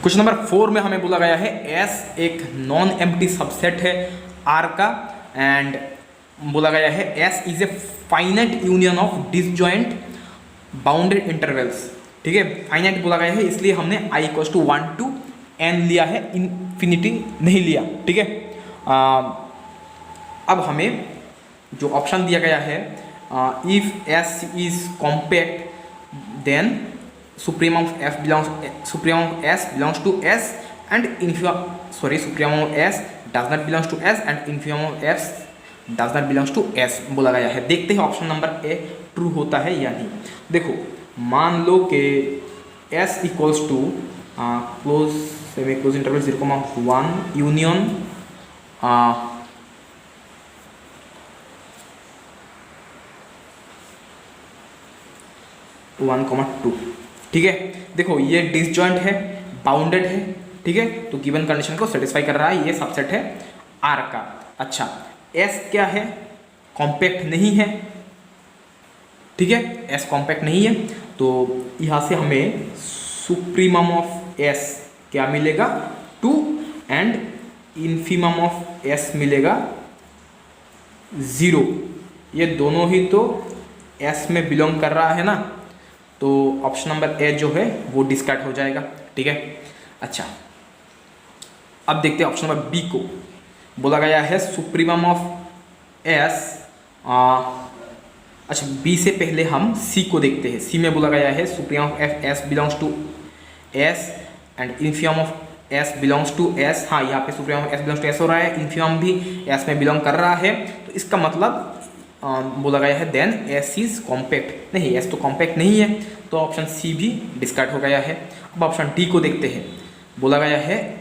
Question number 4 में हमें बोला गया है एस एक नॉन एम्प्टी सबसेट है आर का, एंड बोला गया है S is a finite union of disjoint bounded intervals. ठीक है, फाइनाइट बोला गया है इसलिए हमने i equals to 1 to n लिया है, इन्फिनिटी नहीं लिया। ठीक है, अब हमें जो ऑप्शन दिया गया है, if s is compact then supremum of s belongs to s and supremum of s does not belongs to s and infimum of s does not belongs to s बोला गया है। देखते हैं ऑप्शन नंबर ए true होता है या नहीं। देखो, मान लो कि s equals to close semi close interval 0,1 union 1,2। ठीक है, देखो ये डिसजॉइंट है, बाउंडेड है। ठीक है, तो गिवन कंडीशन को सेटिस्फाई कर रहा है, ये सबसेट है आर का। अच्छा, एस क्या है? कॉम्पैक्ट नहीं है। ठीक है, एस कॉम्पैक्ट नहीं है, तो यहाँ से हमें सुप्रीमम ऑफ एस क्या मिलेगा? 2 एंड इन्फीमम ऑफ एस मिलेगा 0। ये दोनों ही तो एस में बिलोंग कर रहा है ना, तो ऑप्शन नंबर ए जो है वो डिस्कार्ड हो जाएगा। ठीक है, अच्छा अब देखते हैं ऑप्शन नंबर बी को। बोला गया है सुप्रीमम ऑफ एस, अच्छा बी से पहले हम सी को देखते हैं। सी में बोला गया है supremum of F S belongs to S and infimum of S belongs to S. हाँ, यहाँ पे supremum of S belongs to S हो रहा है, इन्फीमम भी एस में बिलोंग कर रहा है, तो इसका मतलब बोला गया है देन एस इज कॉम्पैक्ट। नहीं, एस तो कॉम्पैक्ट नहीं है, तो ऑप्शन सी भी डिस्कार्ड हो गया है। अब ऑप्शन डी को देखते हैं। बोला गया है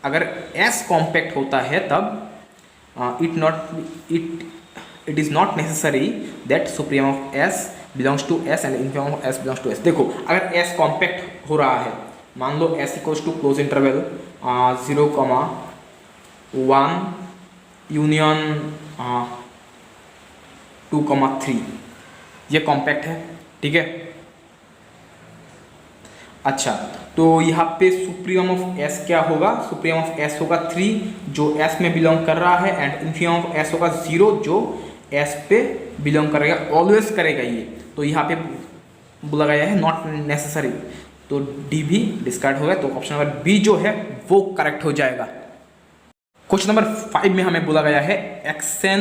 अगर एस कॉम्पैक्ट होता है तब it is not necessary that supremum of S belongs to S and infimum of S belongs to S. देखो, अगर एस कॉम्पैक्ट हो रहा है, मान लो S equals to close interval 0,1 union 2,3, ये कॉम्पैक्ट है। ठीक है, अच्छा तो यहाँ पे सुप्रीमम ऑफ एस क्या होगा? सुप्रीमम ऑफ एस होगा 3 जो एस में बिलोंग कर रहा है, एंड इन्फीमम ऑफ एस होगा 0 जो एस पे बिलोंग करेगा, ऑलवेज करेगा ये। तो यहाँ पे बोला गया है नॉट नेसेसरी, तो डी भी डिस्कार्ड हो गया, तो ऑप्शन नंबर बी जो है वो करेक्ट हो जाएगा। क्वेश्चन नंबर 5 में हमें बोला गया है एक्सन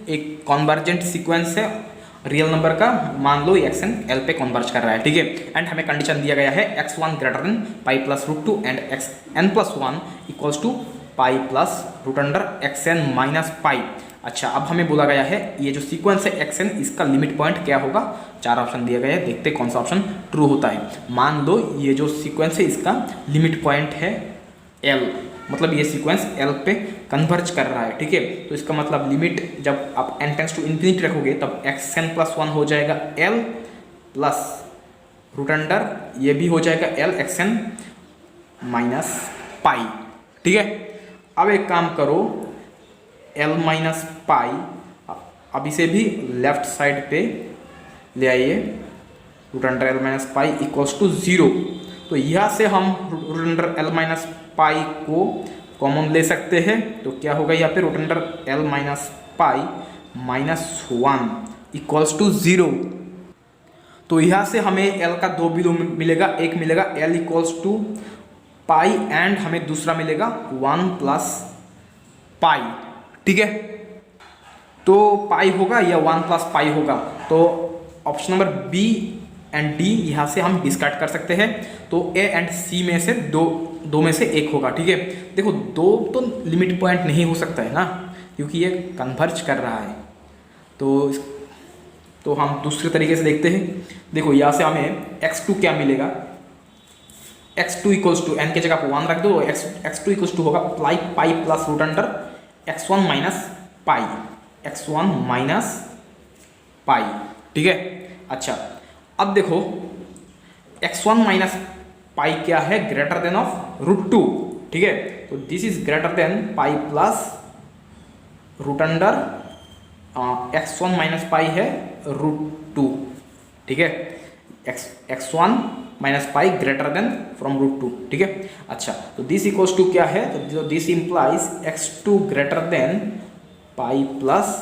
एक कॉन्वर्जेंट सीक्वेंस है रियल नंबर का, मान लो एक्सन एल पे कन्वर्ज कर रहा है। ठीक है, एंड हमें कंडीशन दिया गया है x1 greater than pi plus root 2 and xn plus 1 equals to pi plus root under xn minus pi. अच्छा, अब हमें बोला गया है ये जो सीक्वेंस है xn, इसका लिमिट पॉइंट क्या होगा? 4 ऑप्शन दिए गए हैं, देखते कौन सा ऑप्शन ट्रू होता है। मान लो ये जो सीक्वेंस है इसका लिमिट पॉइंट है l, मतलब ये सीक्वेंस L पे कन्वर्ज कर रहा है। ठीक है, तो इसका मतलब लिमिट जब आप n टेंड्स टू इन्फिनिटी रखोगे तब xn प्लस 1 हो जाएगा L प्लस रूट अंडर ये भी हो जाएगा L xn माइनस पाई। ठीक है, अब एक काम करो, L माइनस पाई, अब इसे भी लेफ्ट साइड पे ले आइए, root under L minus pi equals to 0। तो यहाँ से हम root under L minus pi को कॉमन ले सकते हैं, तो क्या होगा यहाँ पे root under L minus pi minus 1 equals to 0। तो यहाँ से हमें L का 2 वैल्यू मिलेगा, एक मिलेगा L equals to pi and हमें दूसरा मिलेगा 1 प्लस पाई। ठीक है, तो पाई होगा या 1 प्लस पाई होगा, तो option number B and D यहाँ से हम डिस्कार्ड कर सकते हैं, तो ए एंड सी में से दो में से एक होगा। ठीक है, देखो 2 तो लिमिट पॉइंट नहीं हो सकता है ना, क्योंकि ये कन्वर्ज कर रहा है, तो हम दूसरे तरीके से देखते हैं। देखो यहाँ से हमें x2 क्या मिलेगा? x2 इक्वल्स टू n के जगह पर 1 रख दो, x2 इक्वल्स टू होगा pi plus root under x1 minus pi, x1 minus pi. ठीक है, अच्छा अब देखो x1 माइनस पाई क्या है? Greater than of root 2। ठीक है, तो this is greater than pi plus root under x1 minus pi है रूट 2। ठीक है, x1 minus pi greater than from root two, ठीक है। अच्छा, तो दिस इक्वल्स टू क्या है, तो this implies x2 greater than pi plus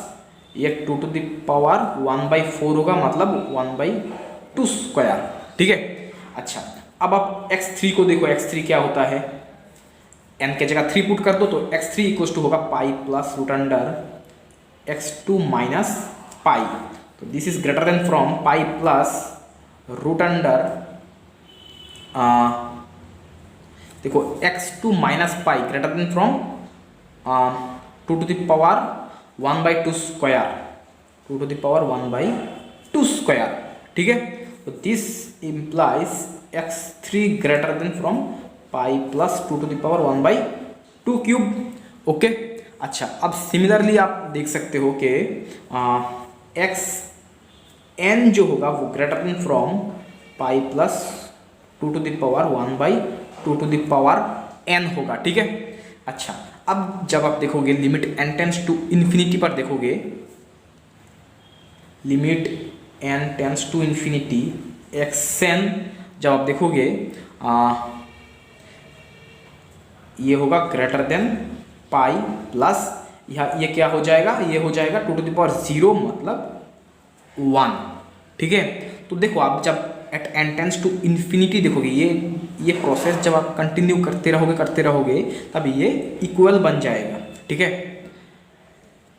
ये 2 टू द पावर 1/4 होगा, मतलब 1/2 स्क्वायर, ठीक है। अच्छा, अब आप x3 को देखो, x3 क्या होता है, n के जगह 3 पुट कर दो तो x3 इक्वल्स टू होगा pi plus root under x2 minus pi. तो this is greater than from pi plus root under देखो x2 minus pi greater than from 2 to the power 1/2 square, 2 to the power 1/2 square, ठीक है। तो this implies x3 greater than from pi plus 2 to the power 1/2 cube, okay. अच्छा, अब similarly आप देख सकते हो कि एक्स एन जो होगा वो greater than from pi plus 2 to the power 1/2 to the power n होगा, ठीक है। अच्छा, अब जब आप देखोगे limit n tends to infinity पर देखोगे, limit n tends to infinity xn जब आप देखोगे ये होगा ग्रेटर देन पाई प्लस ये क्या हो जाएगा, ये हो जाएगा 2 टू द पावर 0 मतलब 1, ठीक है। तो देखो आप जब at n tends to infinity देखोगे, ये प्रोसेस जब आप कंटिन्यू करते रहोगे तब ये इक्वल बन जाएगा, ठीक है।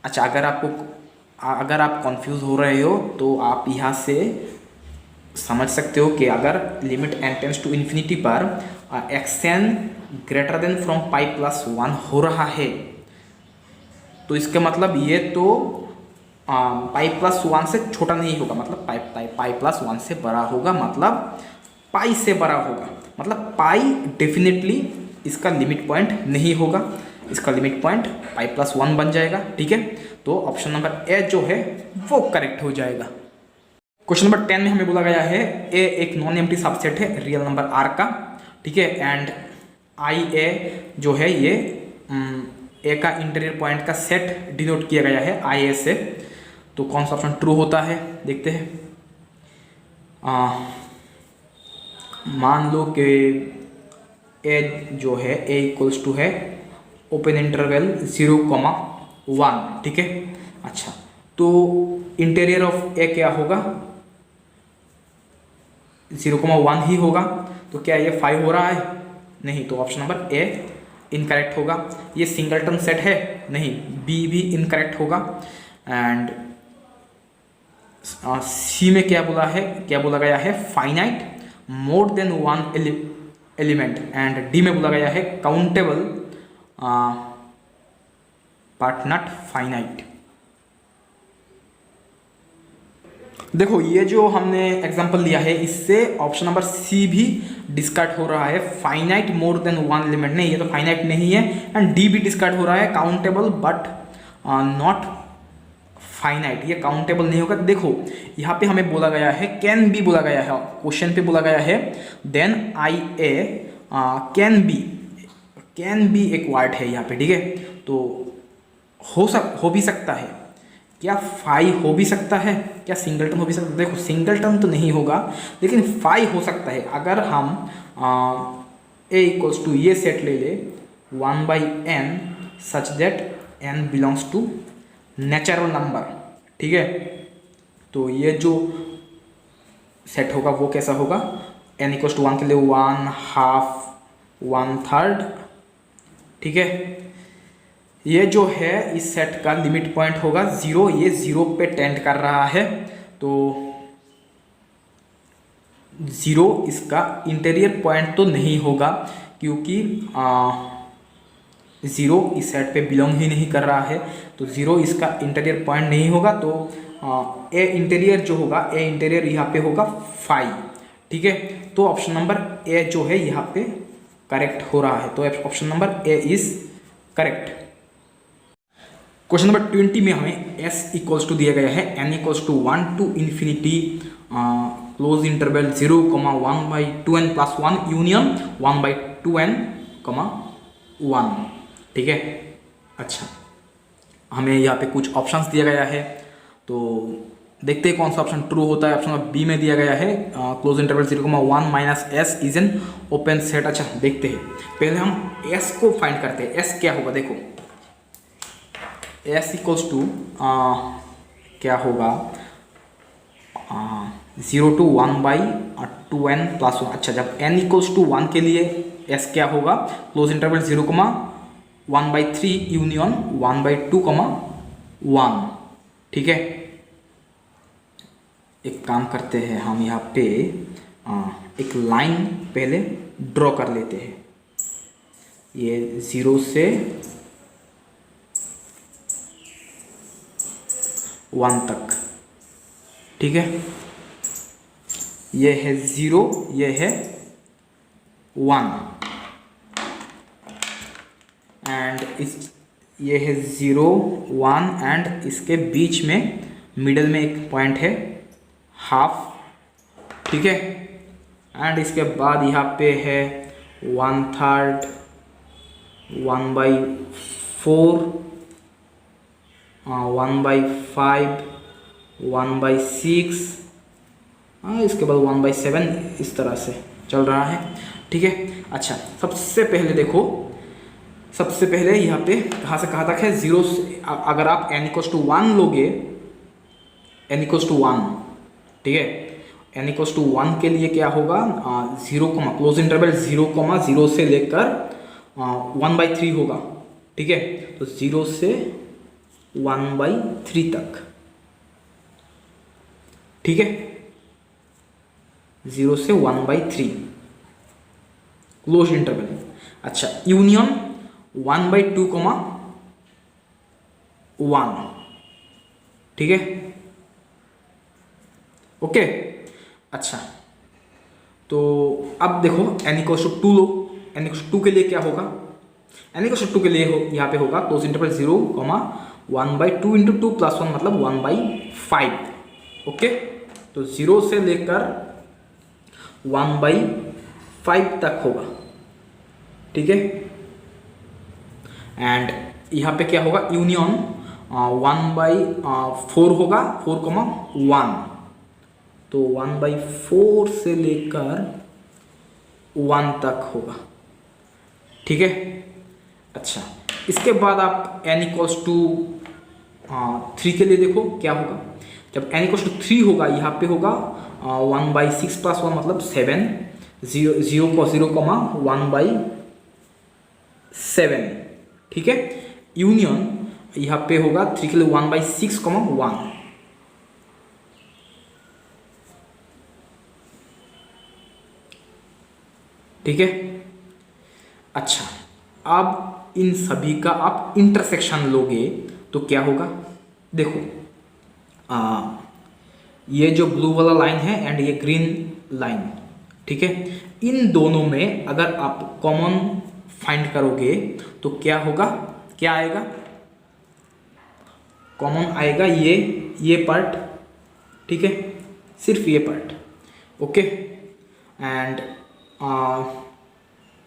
अच्छा, अगर आप कंफ्यूज हो रहे हो तो आप यहाँ से समझ सकते हो कि अगर limit n tends to infinity पर xn greater than from pi plus 1 हो रहा है, तो इसका मतलब ये तो पाई प्लस 1 से छोटा नहीं होगा, मतलब पाई प्लस 1 से बड़ा होगा, मतलब पाई से बड़ा होगा, मतलब पाई डेफिनेटली इसका लिमिट पॉइंट नहीं होगा, इसका लिमिट पॉइंट पाई प्लस 1 बन जाएगा, ठीक है। तो ऑप्शन नंबर ए जो है वो करेक्ट हो जाएगा। क्वेश्चन नंबर 10 में हमें बोला गया है ए एक नॉन एम्प्टी सबसेट है रियल नंबर आर का, ठीक है, एंड आई ए जो है ये ए का इंटीरियर पॉइंट का सेट डिनोट किया गया है आई ए से। तो कौन सा ऑप्शन ट्रू होता है देखते हैं। मान लो कि ए जो है ए इक्वल्स टू है ओपन इंटरवल 0,1, ठीक है। अच्छा, तो इंटीरियर ऑफ ए क्या होगा, 0,1 ही होगा, तो क्या ये 5 हो रहा है, नहीं, तो ऑप्शन नंबर ए इनकरेक्ट होगा। ये सिंगलटन सेट है, नहीं, बी भी इनकरेक्ट होगा। एंड सी में क्या बोला गया है finite more than 1 element, and D में बोला गया है काउंटेबल बट नॉट फाइनाइट। देखो ये जो हमने एग्जांपल लिया है इससे ऑप्शन नंबर सी भी डिस्कार्ड हो रहा है, फाइनाइट मोर देन 1 एलिमेंट, नहीं ये तो फाइनाइट नहीं है। एंड डी भी डिस्कार्ड हो रहा है, काउंटेबल बट नॉट फाइनाइट, ये काउंटेबल नहीं होगा। देखो यहाँ पे हमें बोला गया है कैन बी बोला गया है, क्वेश्चन पे बोला गया है then I A can be एक वर्ड है यहाँ पे, ठीक है। तो हो भी सकता है, क्या 5 हो भी सकता है, क्या सिंगलटन हो भी सकता है। देखो सिंगलटन तो नहीं होगा लेकिन 5 हो सकता है। अगर हम ए इक्वल्स टू ये सेट ले 1/n such that n belongs to natural number, ठीक है। तो ये जो सेट होगा वो कैसा होगा, n इक्वल्स टू 1 के लिए 1/2 1/3, ठीक है। ये जो है इस सेट का लिमिट पॉइंट होगा 0, ये 0 पे टेंड कर रहा है, तो 0 इसका इंटीरियर पॉइंट तो नहीं होगा क्योंकि 0 इस सेट पे बिलोंग ही नहीं कर रहा है, तो 0 इसका इंटीरियर पॉइंट नहीं होगा। तो ए इंटीरियर जो होगा, ए इंटीरियर यहाँ पे होगा 5, ठीक है। तो ऑप्शन नंबर ए जो है यहाँ पे करेक्ट हो रहा है, तो option number A is correct. Question number 20 में हमें s इक्वल्स टू दिया गया है n equals to 1 to infinity close interval 0,1/2n plus 1 union 1/2n, 1, ठीक है। अच्छा, हमें यहाँ पे कुछ ऑप्शंस दिया गया है, तो देखते हैं कौन सा ऑप्शन ट्रू होता है। ऑप्शन बी में दिया गया है close interval 0,1 minus S is an open set. अच्छा देखते हैं, पहले हम एस को फाइंड करते हैं। एस क्या होगा, देखो एस इक्वल्स टू क्या होगा 0 to 1 बाई 2n प्लस 1। अच्छा जब n इक्वल्स टू 1 के लिए s क्या होगा, क्लोज इंटरवल 0,1/3 यूनियन 1/2, 1। ठीक है, एक काम करते हैं हम यहाँ पे एक लाइन पहले ड्रॉ कर लेते हैं, ये 0 से 1 तक। ठीक है, ये है 0, ये है 1 एंड ये है 0, 1 एंड इसके बीच में मिडल में एक पॉइंट है हाफ। ठीक है, एंड इसके बाद यहाँ पे है 1/3, 1/4, 1/5, 1/6, इसके बाद 1/7, इस तरह से चल रहा है। ठीक है, अच्छा सबसे पहले देखो, सबसे पहले यहाँ पे कहाँ से कहाँ तक है, 0 से अगर आप n = 1 लोगे, n = 1, ठीक है, n = 1 के लिए क्या होगा 0, क्लोज इंटरवल 0,0 से लेकर 1/3 होगा। ठीक है, तो 0 से 1/3 तक। ठीक है, 0 से 1/3 क्लोज इंटरवल। अच्छा यूनियन 1/2, 1। ठीक है, ओके। अच्छा तो अब देखो n = 2 लो, n = 2 के लिए क्या होगा, n = 2 के लिए यहाँ पे होगा क्लोज इंटरवल 0, 1/2 × 2 + 1 मतलब 1/5। ओके, तो 0 से लेकर 1/5 तक होगा। ठीक है, एंड यहाँ पे क्या होगा यूनियन 1/4 होगा, 4,1, तो 1/4 से लेकर 1 तक होगा। ठीक है, अच्छा इसके बाद आप n = 3 के लिए देखो क्या होगा। जब n = 3 होगा, यहाँ पे होगा 1/6 + 1 मतलब 7, 1/7। ठीक है, यूनियन यहाँ पे होगा 3 के लिए 1/6, 1। ठीक है, अच्छा अब इन सभी का आप इंटरसेक्शन लोगे तो क्या होगा, देखो ये जो ब्लू वाला लाइन है एंड ये ग्रीन लाइन, ठीक है, इन दोनों में अगर आप कॉमन फाइंड करोगे तो क्या होगा, क्या आएगा, कॉमन आएगा ये पार्ट। ठीक है, सिर्फ ये पार्ट। ओके, एंड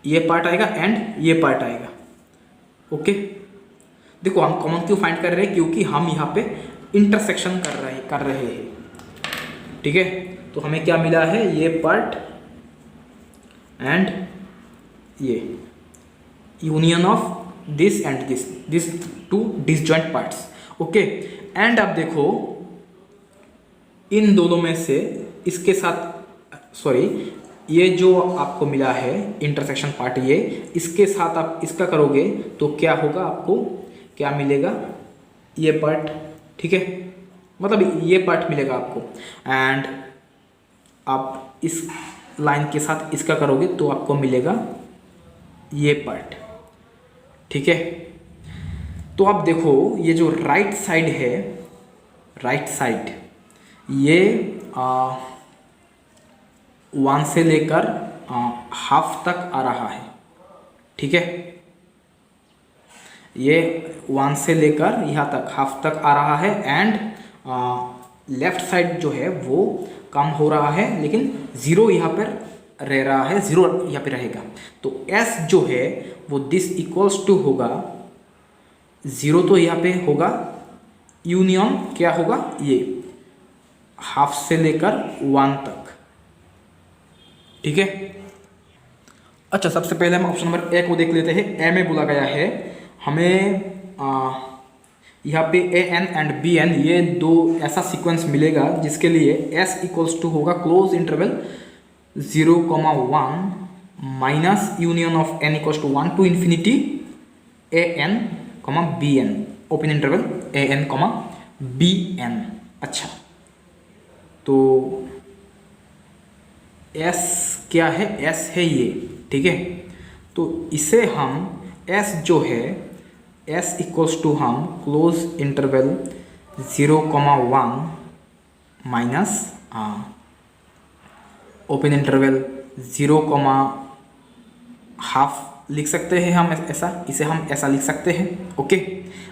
ये पार्ट आएगा एंड ये पार्ट आएगा। ओके, देखो हम कॉमन क्यों फाइंड कर रहे हैं, क्योंकि हम यहाँ पे इंटरसेक्शन कर रहे हैं। ठीक है, तो हमें क्या मिला है, ये पार्ट एंड ये union of this and this two disjoint parts. Okay, and अब देखो इन दोनों में से इसके साथ, सॉरी ये जो आपको मिला है इंटरसेक्शन पार्ट, ये इसके साथ आप इसका करोगे तो क्या होगा, आपको क्या मिलेगा, ये पार्ट। ठीक है, मतलब ये पार्ट मिलेगा आपको, एंड आप इस लाइन के साथ इसका करोगे तो आपको मिलेगा ये पार्ट। ठीक है, तो आप देखो ये जो राइट साइड है, राइट साइड ये 1 से लेकर हाफ तक आ रहा है। ठीक है, ये 1 से लेकर यहाँ तक हाफ तक आ रहा है, एंड लेफ्ट साइड जो है वो कम हो रहा है, लेकिन 0 यहाँ पर रह रहा है, 0 यहाँ पे रहेगा। तो S जो है वो दिस इक्वल्स टू होगा 0, तो यहाँ पे होगा यूनियन क्या होगा, ये हाफ से लेकर 1 तक, ठीक है। अच्छा, सबसे पहले हम ऑप्शन नंबर ए को देख लेते हैं। ए में बोला गया है हमें यहाँ पे A N and B N ये दो ऐसा सीक्वेंस मिलेगा जिसके लिए एस इक्वल्स टू होगा close interval 0,1 minus union of N equals to 1 to infinity A N B N, open interval A N B N. अच्छा, तो एस क्या है? एस है ये, ठीक है। तो इसे हम एस जो है एस इक्वल्स टू हम close interval 0,1 minus open interval 0,5 लिख सकते हैं हम ऐसा, इसे हम ऐसा लिख सकते हैं, ओके।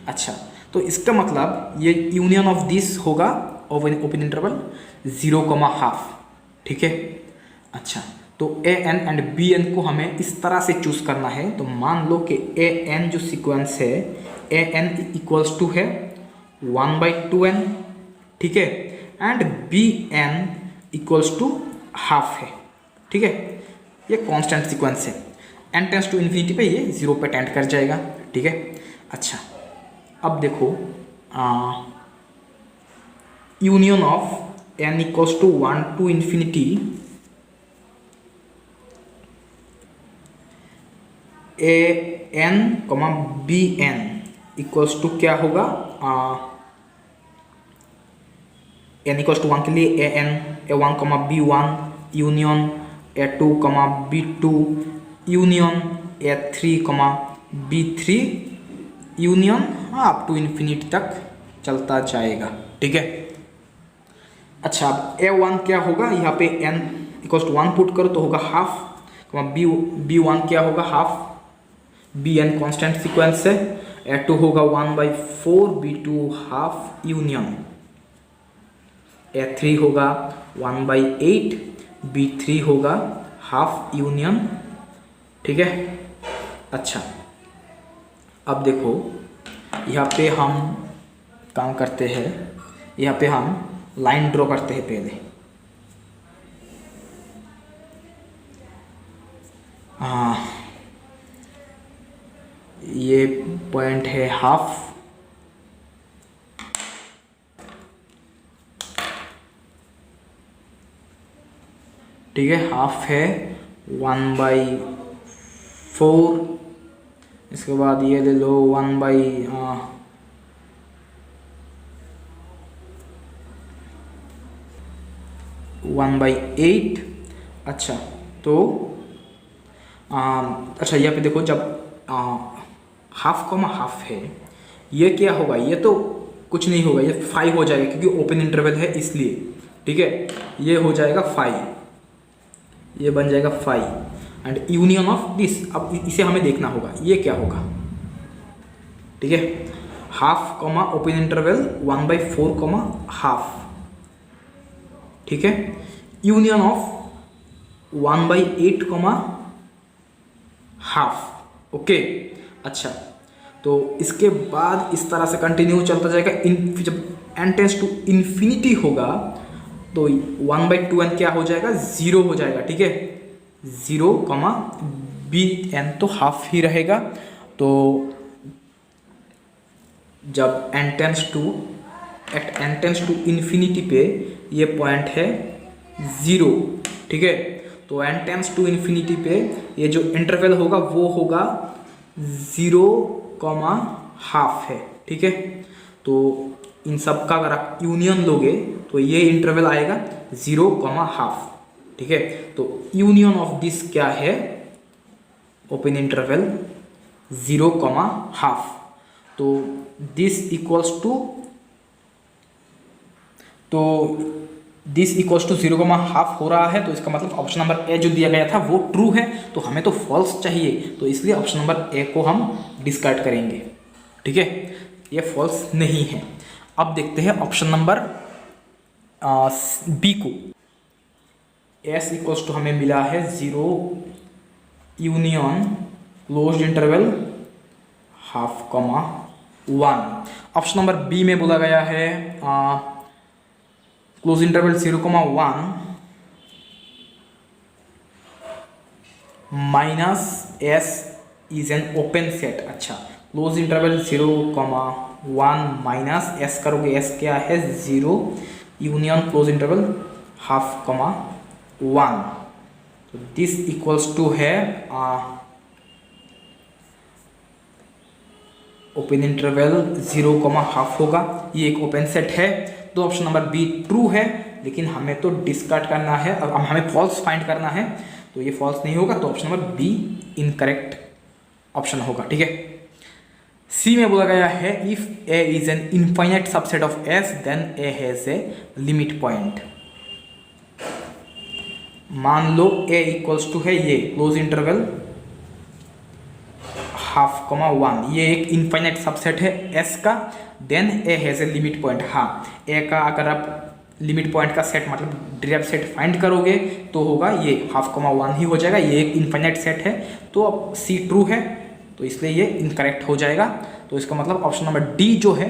अच्छा, तो इसका मतलब ये यूनियन ऑफ दिस होगा ओपन इंटरवल 0,5, ठीक है। अच्छा, तो ए एन एंड बी एन को हमें इस तरह से चूज करना है। तो मान लो कि ए एन जो सीक्वेंस है ए एन इक्वल्स टू है 1/2n, ठीक है, and B N equals to half है, ठीक है। ये कांस्टेंट सीक्वेंस है, एन टेंस टू इन्फिनिटी पे ये 0 पे टेंड कर जाएगा, ठीक है। अच्छा, अब देखो union of N equals to 1 to infinity A N B N equals to क्या होगा? एन इक्वल्स टू 1 के लिए ए एन ए1 बी1 यूनियन ए2 बी2 यूनियन ए3 बी3 यूनियन अप टू इन्फिनिटी तक चलता जाएगा, ठीक है। अच्छा, अब ए1 क्या होगा? यहाँ पे एन इक्वल्स टू 1 पुट करो तो होगा हाफ, बी1 क्या होगा? Half, B N constant sequence है, ए2 होगा 1/4 बी2 हाफ यूनियन, ए3 होगा 1/8 बी3 होगा हाफ यूनियन, ठीक है। अच्छा, अब देखो यहाँ पे हम काम करते हैं, यहाँ पे हम लाइन ड्रॉ करते हैं पहले। ये पॉइंट है हाफ, ठीक है, हाफ है 1/4, इसके बाद ये ले लो 1/8। अच्छा, तो अच्छा यहाँ पे देखो जब हाफ हाफ है, ये क्या होगा? ये तो कुछ नहीं होगा, ये 5 हो जाएगा क्योंकि ओपन इंटरवल है इसलिए, ठीक है। ये हो जाएगा 5, ये बन जाएगा 5 एंड यूनियन ऑफ दिस, अब इसे हमें देखना होगा ये क्या होगा, ठीक है। हाफ ओपन इंटरवल 1/4 हाफ, ठीक है, यूनियन ऑफ 1/8 हाफ, ओके। अच्छा, तो इसके बाद इस तरह से कंटिन्यू चलता जाएगा। जब एन टेंस टू इन्फिनिटी होगा तो 1/2n क्या हो जाएगा? 0 हो जाएगा, ठीक है। 0 बी एन तो हाफ ही रहेगा। तो जब एन टेंस टू इन्फिनिटी पे ये पॉइंट है 0, ठीक है। तो एन टेंस टू इन्फिनिटी पे ये जो इंटरवल होगा वो होगा 0,5 है, ठीक है। तो इन सब का अगर आप यूनियन लोगे तो ये इंटरवल आएगा 0,5, ठीक है। तो यूनियन ऑफ दिस क्या है? Open interval 0,5। तो दिस इक्वल्स टू 0,5 हो रहा है। तो इसका मतलब ऑप्शन नंबर ए जो दिया गया था वो ट्रू है, तो हमें तो फॉल्स चाहिए, तो इसलिए ऑप्शन नंबर ए को हम डिस्कार्ड करेंगे, ठीक है। ये फॉल्स नहीं है। अब देखते हैं ऑप्शन नंबर बी को। एस इक्वल्स टू हमें मिला है 0 union closed interval 1/2, 1। Option number B में बोला गया है close interval 0,1 minus S is an open set. अच्छा, क्लोज इंटरवल 0,1 माइनस एस करोगे, एस क्या है 0 यूनियन क्लोज इंटरवल 0,5,1, तो दिस इक्वल्स टू है ओपन इंटरवल 0,5 होगा, ये एक ओपन सेट है। तो ऑप्शन नंबर बी ट्रू है, लेकिन हमें तो डिस्कार्ड करना है, अब हमें फॉल्स फाइंड करना है, तो ये फॉल्स नहीं होगा, तो option number B incorrect option होगा। ठीक है, सी में बोला गया है if A is an infinite subset of S then A has a limit point. मान लो ए इक्वल्स टू है ये क्लोज इंटरवल 0,5,1, ये एक इनफाइनाइट सबसेट है एस का, then A has a limit point. हाँ, ए का अगर आप लिमिट पॉइंट का सेट मतलब डिराइव सेट फाइंड करोगे तो होगा ये 0,5,1 ही हो जाएगा, ये एक इनफाइनाइट सेट है। तो अब सी ट्रू है, तो इसलिए ये इनकरेक्ट हो जाएगा। तो इसका मतलब ऑप्शन नंबर डी जो है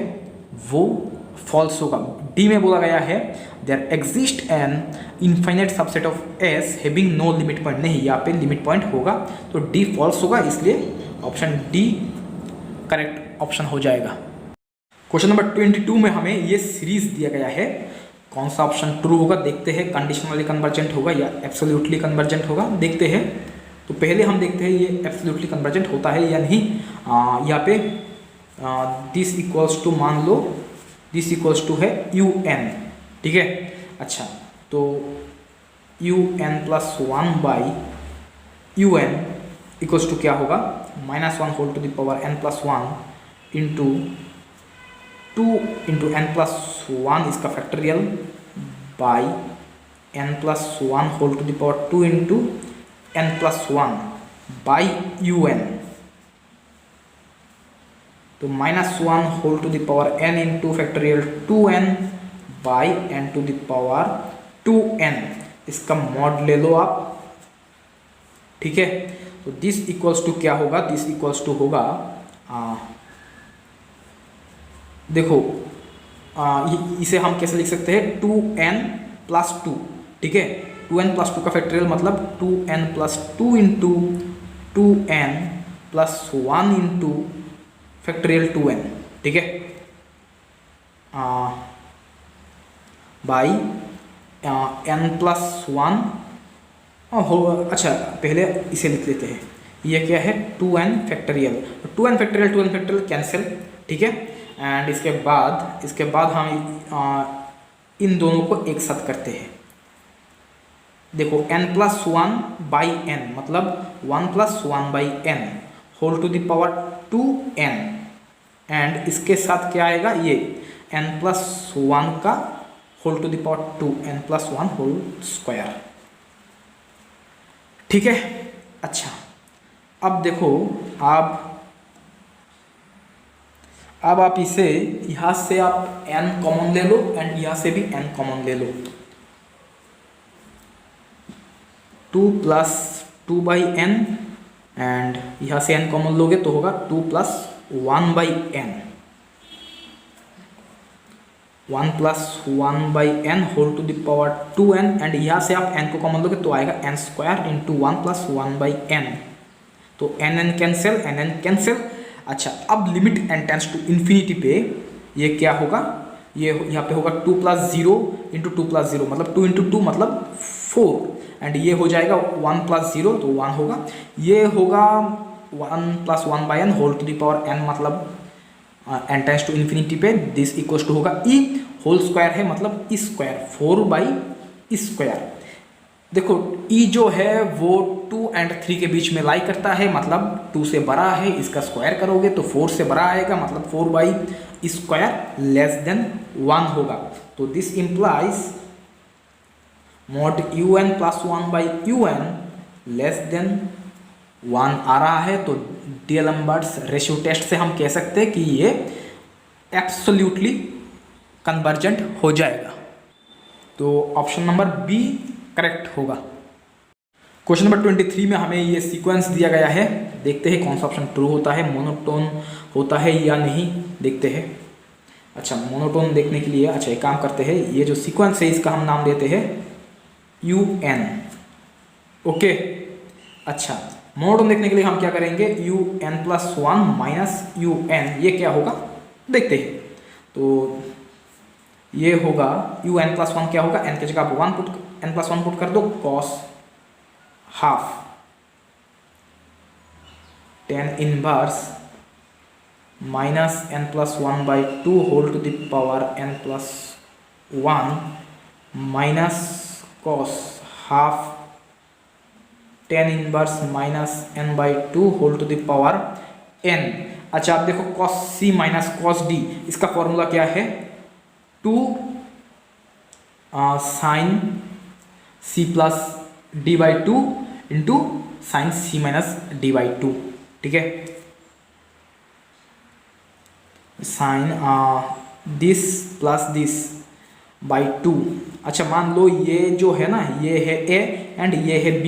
वो फॉल्स होगा। डी में बोला गया है there exist an infinite subset of S having no limit point, नहीं यहाँ पे लिमिट पॉइंट होगा, तो डी फॉल्स होगा, इसलिए ऑप्शन डी करेक्ट ऑप्शन हो जाएगा। क्वेश्चन नंबर 22 में हमें ये सीरीज दिया गया है, कौन सा ऑप्शन ट्रू होगा देखते हैं, कंडीशनली कन्वर्जेंट होगा या एब्सोल्युटली कन्वर्जेंट होगा देखते हैं। तो पहले हम देखते हैं ये एब्सोल्युटली कन्वर्जेंट होता है या नहीं। यहाँ पे दिस इक्वल्स टू, मान लो दिस इक्वल्स टू है UN, ठीक है। अच्छा, तो UN + 1 by UN equals to क्या होगा, -1 whole to the power n+1 into 2 into n+1 इसका factorial by n+1 whole to the power 2 into n+1 by UN, तो -1 whole to the power n into factorial 2n by n to the power 2n, इसका mod ले लो आप, ठीक है। तो this equals to क्या होगा, दिस इक्वल्स टू होगा देखो इसे हम कैसे लिख सकते हैं, 2n+2, ठीक है। 2n+2 का फैक्टोरियल मतलब 2n+2 into 2n+1 into factorial 2n, ठीक है, बाई n+1 हो। अच्छा, पहले इसे लिख लेते हैं, ये क्या है 2n factorial, 2n factorial cancel, ठीक है। एंड इसके बाद हम इन दोनों को एक साथ करते हैं। देखो n+1 बाई n मतलब 1+1 by n whole to the power 2n, and इसके साथ क्या आएगा, ये n+1 का whole to the power 2, n+1 whole square, ठीक है। अच्छा, अब देखो अब आप इसे यहाँ से आप n कॉमन ले लो एंड यहाँ से भी n कॉमन ले लो, 2 + 2 बाई n एंड यहाँ से n कॉमन लोगे तो होगा 2 + 1 by n, 1 + 1 by n whole to the power 2n, and यहाँ से आप n को कॉमन लोगे तो आएगा n² इंटू 1 + 1 बाई n, तो n कैंसिल। अच्छा, अब limit n tends to infinity पे ये क्या होगा, ये यहाँ पे होगा 2 + 0 इंटू 2 + 0 मतलब 2 इंटू 2 मतलब 4, एंड ये हो जाएगा 1 + 0 तो 1 होगा, ये होगा 1 + 1 by n whole to the power n मतलब n टेंस टू इन्फिनिटी पे दिस इक्वल्स टू होगा e होल स्क्वायर है मतलब e स्क्वायर, 4/e²। देखो e जो है वो 2 और 3 के बीच में लाई करता है, मतलब 2 से बड़ा है, इसका स्क्वायर करोगे तो 4 से बड़ा आएगा, मतलब 4/e² लेस देन 1 होगा। तो this implies mod UN + 1 by UN less than 1 आ रहा है, तो डीएलएम्बर्ट्स रेशियो टेस्ट से हम कह सकते हैं कि ये एब्सोल्युटली कन्वर्जेंट हो जाएगा। तो ऑप्शन नंबर बी करेक्ट होगा। क्वेश्चन नंबर 23 में हमें ये सीक्वेंस दिया गया है, देखते हैं कौन सा ऑप्शन ट्रू होता है, मोनोटोन होता है या नहीं, देखते हैं। अच्छा, मोनोटोन देखने के लिए अच्छा एक काम करते हैं, ये जो सीक्वेंस है इसका हम नाम देते हैं UN। ओके, अच्छा मोनोटोन देखने के लिए हम क्या करेंगे, UN+1 माइनस UN, ये क्या होगा देखते हैं। तो ये होगा UN+1 क्या होगा, n की जगह आप n+1 पुट कर दो, cos half tan inverse minus n+1/2 whole to the power n+1 minus cos half tan inverse minus n/2 whole to the power n। अच्छा आप देखो cos C minus cos D, इसका formula क्या है, 2 sine C plus D/2 into sine C minus D/2, ठीक है, sine this plus this by 2। अच्छा मान लो ये जो है ना, ये है A एंड ये है B,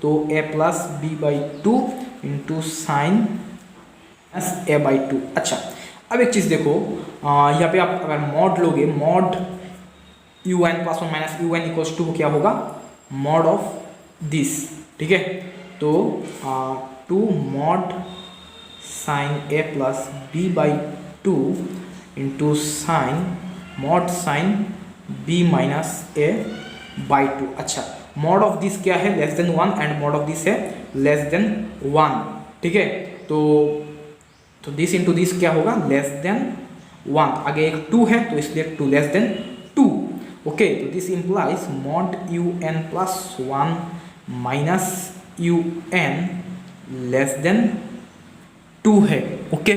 तो A plus B/2 into sign A/2। अच्छा अब एक चीज़ देखो, यहाँ पे आप अगर मॉड लोगे, mod UN+1 minus UN equals to क्या होगा, मॉड ऑफ दिस, ठीक है, तो 2 mod sine A plus B/2 into sine mod sine B minus A/2। अच्छा मॉड ऑफ दिस क्या है, less than 1 and mod of this है लेस देन 1, ठीक है, तो दिस इंटू दिस क्या होगा, लेस देन 1, आगे एक 2 है तो इसलिए 2 लेस देन 2। ओके, तो this implies mod UN+1 minus UN less than 2 है। ओके,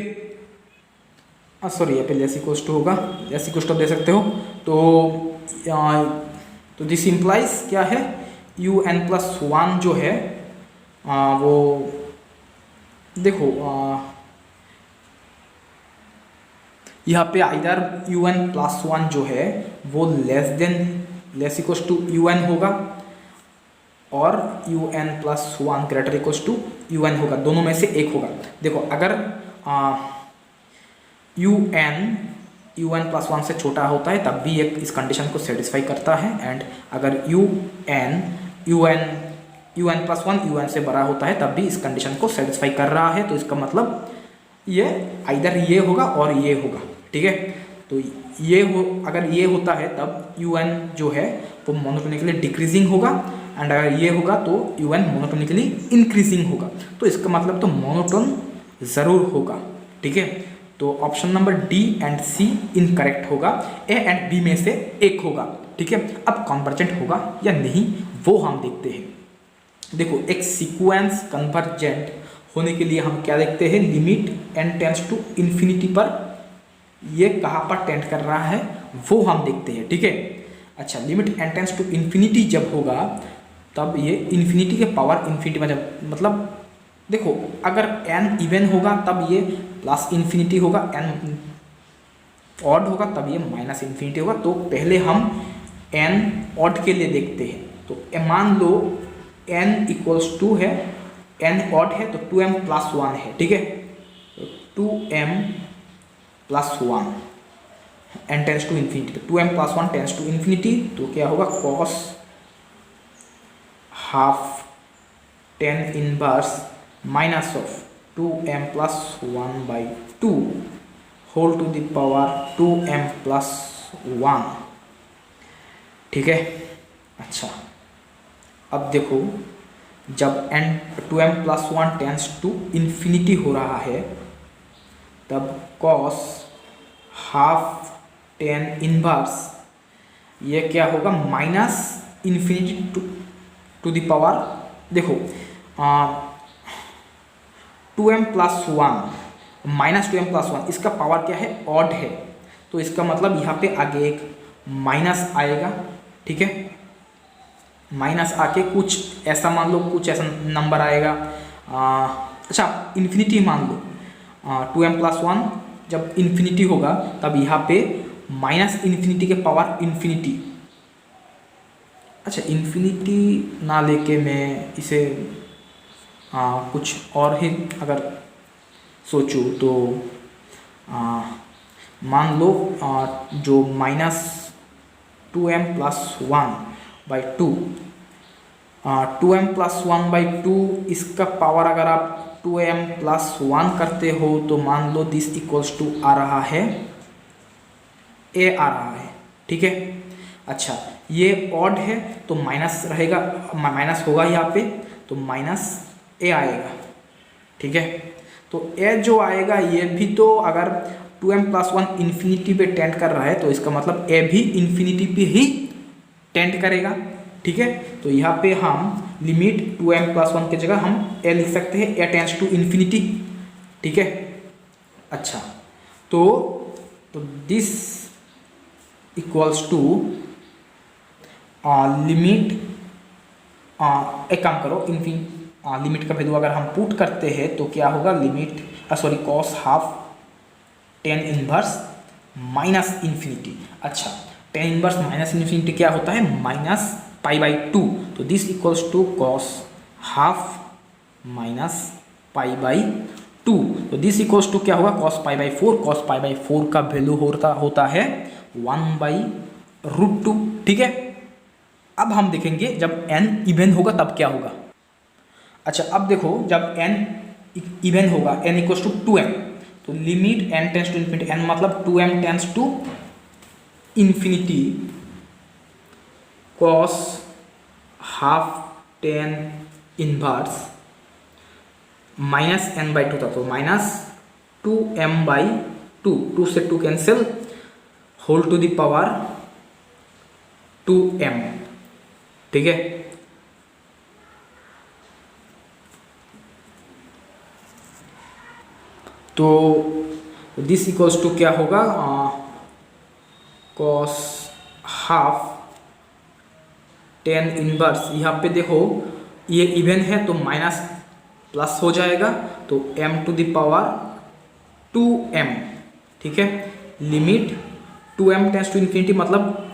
सॉरी यहाँ पे लेस इक्वल्स टू होगा, लेस इक्वल्स टू दे सकते हो, तो दिस इंप्लाइज क्या है, UN+1 जो है वो देखो यहाँ पे आइदर UN+1 जो है वो लेस इक्वल्स टू UN होगा और UN+1 greater equals to UN होगा, दोनों में से एक होगा। देखो अगर UN+1 से छोटा होता है तब भी एक इस कंडीशन को सेटिस्फाई करता है, एंड अगर UN+1 UN से बड़ा होता है तब भी इस कंडीशन को सेटिस्फाई कर रहा है, तो इसका मतलब ये आइदर ये होगा और ये होगा, ठीक है, तो ये हो, अगर ये होता है तब UN जो है वो मोनोटोनिकली डिक्रीजिंग होगा, एंड अगर ये होगा तो UN मोनोटोनिकली इंक्रीजिंग होगा, तो इसका मतलब तो मोनोटोन ज़रूर होगा, ठीक है, तो option number D and C incorrect होगा, ए एंड बी में से एक होगा, ठीक है। अब कन्वर्जेंट होगा या नहीं वो हम देखते हैं। देखो एक सीक्वेंस कन्वर्जेंट होने के लिए हम क्या देखते हैं, limit n tends to infinity पर ये कहाँ पर टेंड कर रहा है वो हम देखते हैं, ठीक है। अच्छा limit n tends to infinity जब होगा तब ये इन्फिनिटी के पावर इन्फिनिटी में जब, मतलब देखो अगर n इवन होगा तब ये प्लस इन्फिनिटी होगा, n ऑड होगा तब ये माइनस इन्फिनिटी होगा। तो पहले हम n ऑड के लिए देखते हैं, तो मान लो n इक्वल्स 2 है, n ऑड है तो 2m प्लस 1 है, ठीक है, तो 2m plus 1 n tends to infinity, तो 2m plus 1 tends to infinity, तो क्या होगा cos half tan inverse minus of 2m plus 1/2 whole to the power 2m plus 1, ठीक है। अच्छा अब देखो जब n 2m plus 1 tends to infinity हो रहा है तब cos हाफ tan इनवर्स ये क्या होगा, minus infinity to the power, देखो 2m plus 1 minus 2m plus 1 इसका पावर क्या है, ऑड है, तो इसका मतलब यहाँ पे आगे एक माइनस आएगा, ठीक है, माइनस आके कुछ ऐसा मान लो, कुछ ऐसा नंबर आएगा, अच्छा इन्फिनिटी मान लो, 2m प्लस 1 जब इन्फिनिटी होगा तब यहाँ पे माइनस इन्फिनिटी के पावर इन्फिनिटी, अच्छा इन्फिनिटी ना लेके मैं इसे कुछ और ही अगर सोचूं तो मान लो जो -2m+1/2, 2m+1/2 इसका पावर अगर आप 2m+1 करते हो तो मान लो दिस इक्वल्स टू आ रहा है a आ रहा है, ठीक है। अच्छा, ये ऑड है तो माइनस रहेगा, माइनस होगा यहाँ पे, तो -a आएगा, ठीक है। तो a जो आएगा ये भी तो अगर 2m+1 इन्फिनिटी पे टेंड कर रहा है तो इसका मतलब a भी इन्फिनिटी पे ही टेंड करेगा, ठीक है। तो यहाँ पे हम लिमिट 2m+1 की जगह हम a लिख सकते हैं, a टेंड्स टू इन्फिनिटी, ठीक है। अच्छा, तो दिस इक्वल्स टू लिमिट, एक काम करो, लिमिट का वैल्यू अगर हम पुट करते हैं तो क्या होगा, limit cos half tan inverse minus infinity. अच्छा, tan इनवर्स माइनस इन्फिनिटी क्या होता है, -π/2, तो this equals to cos half minus π/2, तो दिस इक्वल्स टू क्या होगा, cos π/4, cos π/4 का वैल्यू होता है 1/√2, ठीक है। अब हम देखेंगे जब n इवन होगा तब क्या होगा। अच्छा, अब देखो जब n इवन होगा, n इक्वल्स टू 2m, तो limit n tends to infinity, n मतलब 2m tends to infinity cos half tan inverse -n/2 था, तो -2m/2, 2 से 2 cancel, whole to the power 2m, ठीक है। तो दिस इक्वल्स टू क्या होगा, cos हाफ tan इनवर्स, यहाँ पे देखो ये इवन है तो माइनस प्लस हो जाएगा, तो m to the power 2m, ठीक है। Limit 2m tends to infinity मतलब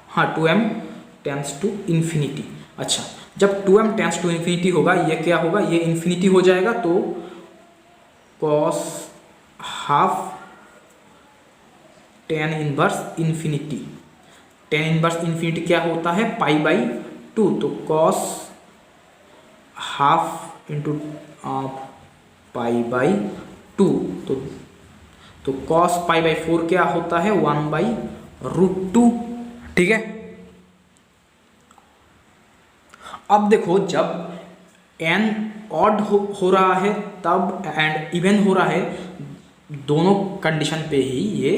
हाँ 2m टेंस टू इन्फिनिटी। अच्छा, जब 2m टेंस टू इन्फिनिटी होगा ये क्या होगा, ये इन्फिनिटी हो जाएगा, तो cos half tan inverse infinity, tan inverse infinity क्या होता है, π/2, तो cos हाफ इंटू π/2, तो cos π/4 क्या होता है, 1/√2, ठीक है। अब देखो जब n ऑड हो रहा है तब एंड इवन हो रहा है, दोनों कंडीशन पे ही ये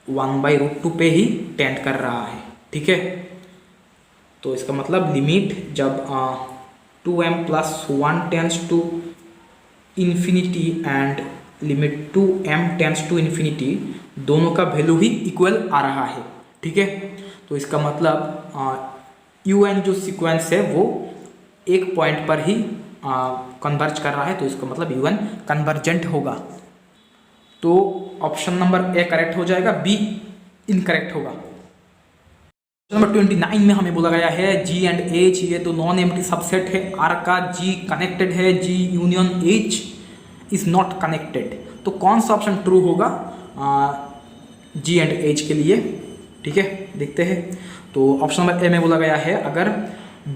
1/√2 पे ही टेंड कर रहा है, ठीक है। तो इसका मतलब लिमिट जब 2m+1 tends to infinity and limit 2m tends to infinity, दोनों का वैल्यू ही इक्वल आ रहा है, ठीक है। तो इसका मतलब un जो सीक्वेंस है वो एक पॉइंट पर ही कन्वर्ज कर रहा है, तो इसका मतलब un कन्वर्जेंट होगा। तो ऑप्शन नंबर ए करेक्ट हो जाएगा, बी इनकरेक्ट होगा। नंबर 29 में हमें बोला गया है G एंड H ये तो नॉन एम्प्टी सबसेट है, R का G कनेक्टेड है, G union H is not connected, तो कौन सा ऑप्शन ट्रू होगा G एंड H के लिए, ठीक है, देखते हैं। तो ऑप्शन नंबर ए में बोला गया है अगर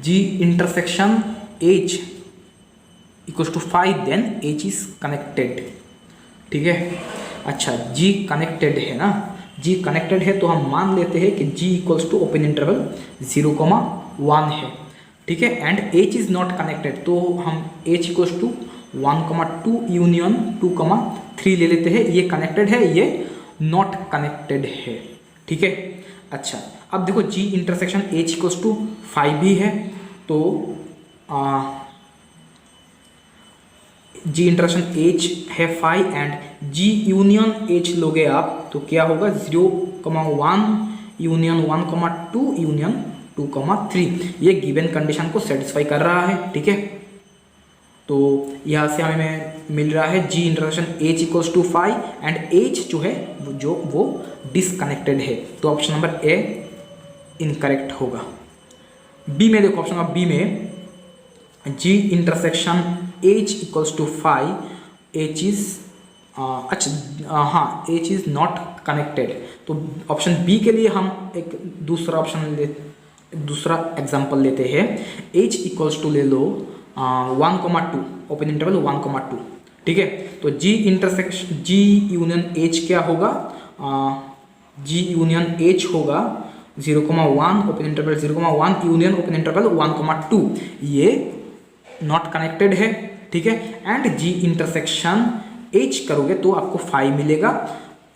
G intersection H equals to 5 then H is connected, ठीक है। अच्छा, G कनेक्टेड है ना, G कनेक्टेड है तो हम मान लेते हैं कि G इक्वल्स टू ओपन इंटरवल 0,1 है, ठीक है। And H is not connected, तो हम H इक्वल्स टू 1,2 यूनियन 2,3 ले लेते हैं, ये कनेक्टेड है, ये नॉट कनेक्टेड है, ठीक है। अच्छा, अब देखो G intersection H equals to 5 भी है, तो G इंटरसेक्शन H है 5 एंड G यूनियन H लोगे आप तो क्या होगा 0,1 यूनियन 1,2 यूनियन 2,3, ये गिवन कंडीशन को सेटिस्फाई कर रहा है, ठीक है। तो यहाँ से हमें मिल रहा है G intersection H equals to 5 and H जो है वो डिसकनेक्टेड है, तो ऑप्शन नंबर ए इनकरेक्ट होगा। बी में देखो, ऑप्शन नंबर बी में G intersection H equals to 5, H is अच्छा हाँ, एच इज़ नॉट कनेक्टेड। तो ऑप्शन बी के लिए हम एक दूसरा एग्जाम्पल लेते हैं। एच इक्वल्स टू ले लो 1,2 ओपन इंटरवल 1,2, ठीक है। तो जी इंटरसेक्शन जी यूनियन एच क्या होगा, जी यूनियन एच होगा 0,1 open interval 0,1 union open interval 1,2, ये नॉट कनेक्टेड है, ठीक है। एंड जी इंटरसेक्शन एच करोगे तो आपको 5 मिलेगा,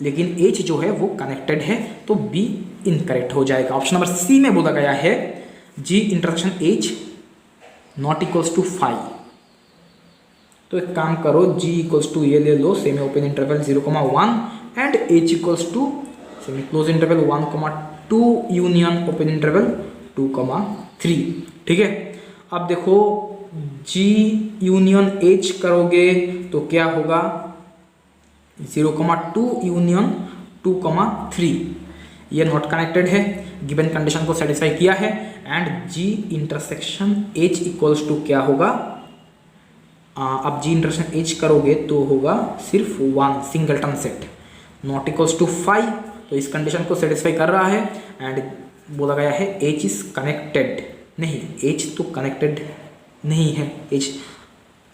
लेकिन एच जो है वो कनेक्टेड है, तो बी इनकरेक्ट हो जाएगा। ऑप्शन नंबर सी में बोला गया है G intersection H not equals to 5। तो एक काम करो, जी इक्वल्स टू ये ले लो semi open interval 0,1 and H equals to semi close interval 1,2 union open interval 2,3, ठीक है। अब देखो जी यूनियन एच करोगे तो क्या होगा 0,2 यूनियन 2,3, ये नॉट कनेक्टेड है, गिवन कंडीशन को सेटिस्फाई किया है। And G intersection H equals to क्या होगा, अब जी इंटरसेक्शन एच करोगे तो होगा सिर्फ 1 singleton set, not equals to 5, तो इस कंडीशन को सेटिस्फाई कर रहा है। एंड बोला गया है एच इज कनेक्टेड, नहीं एच तो कनेक्टेड नहीं है, एच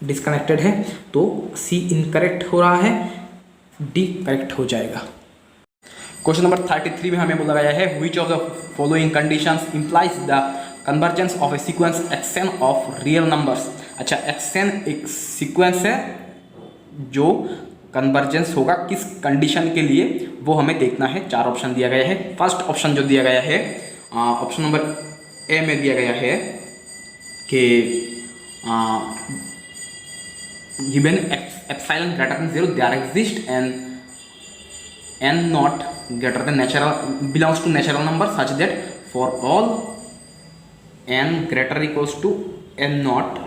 डिसकनेक्टेड है, तो सी इनकरेक्ट हो रहा है, डी करेक्ट हो जाएगा। क्वेश्चन नंबर 33 में हमें बोला गया है which of the following conditions implies the convergence of A sequence xn of real numbers. अच्छा, एक्सएन एक सीक्वेंस है जो कन्वर्जेंस होगा किस कंडीशन के लिए, वो हमें देखना है। 4 ऑप्शन दिया गया है। फर्स्ट ऑप्शन जो दिया गया है ऑप्शन नंबर ए में दिया गया है कि given epsilon greater than 0 there exist and n not greater than natural belongs to natural number such that for all n greater equals to n not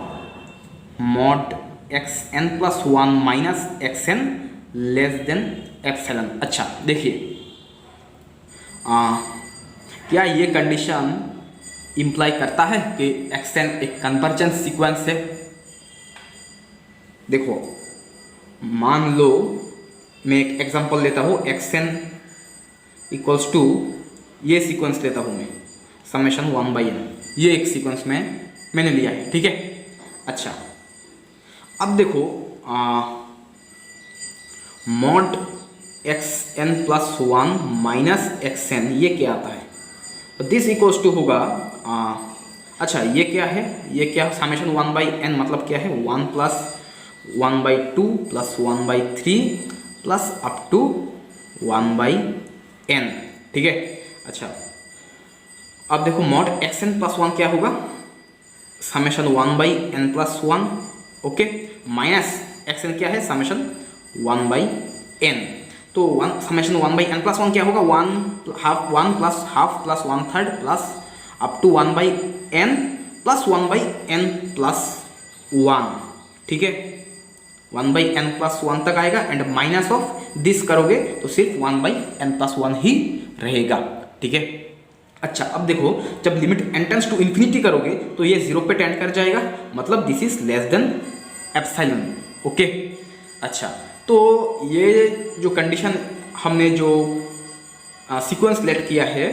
mod xn plus 1 minus xn less than epsilon। अच्छा देखिए, क्या ये condition imply करता है कि xn एक convergence sequence है। देखो मान लो मैं एक एग्जांपल लेता हूँ, xn इक्वल्स टू ये सीक्वेंस लेता हूँ मैं समेशन 1/n, ये एक सीक्वेंस में मैंने लिया है, ठीक है। अच्छा अब देखो mod xn plus 1 minus xn ये क्या आता है, तो दिस इक्वल्स टू होगा अच्छा ये क्या है, ये क्या समेशन 1/n मतलब क्या है 1 plus 1/2 plus 1/3 plus up to 1/n, ठीक है। अच्छा अब देखो मॉड xn प्लस 1 क्या होगा summation 1/n plus 1, okay, minus xn क्या है समेशन 1/n, तो समेशन 1/n प्लस 1 क्या होगा 1 plus half plus 1/3 plus up to 1/n plus 1/n plus 1, ठीक है। 1/n प्लस 1 तक आएगा एंड माइनस ऑफ दिस करोगे तो सिर्फ 1/n प्लस 1 ही रहेगा, ठीक है। अच्छा अब देखो जब limit n tends to infinity करोगे तो ये 0 पे टेंड कर जाएगा, मतलब this is less than epsilon, okay. अच्छा तो ये जो कंडीशन हमने जो सीक्वेंस लेट किया है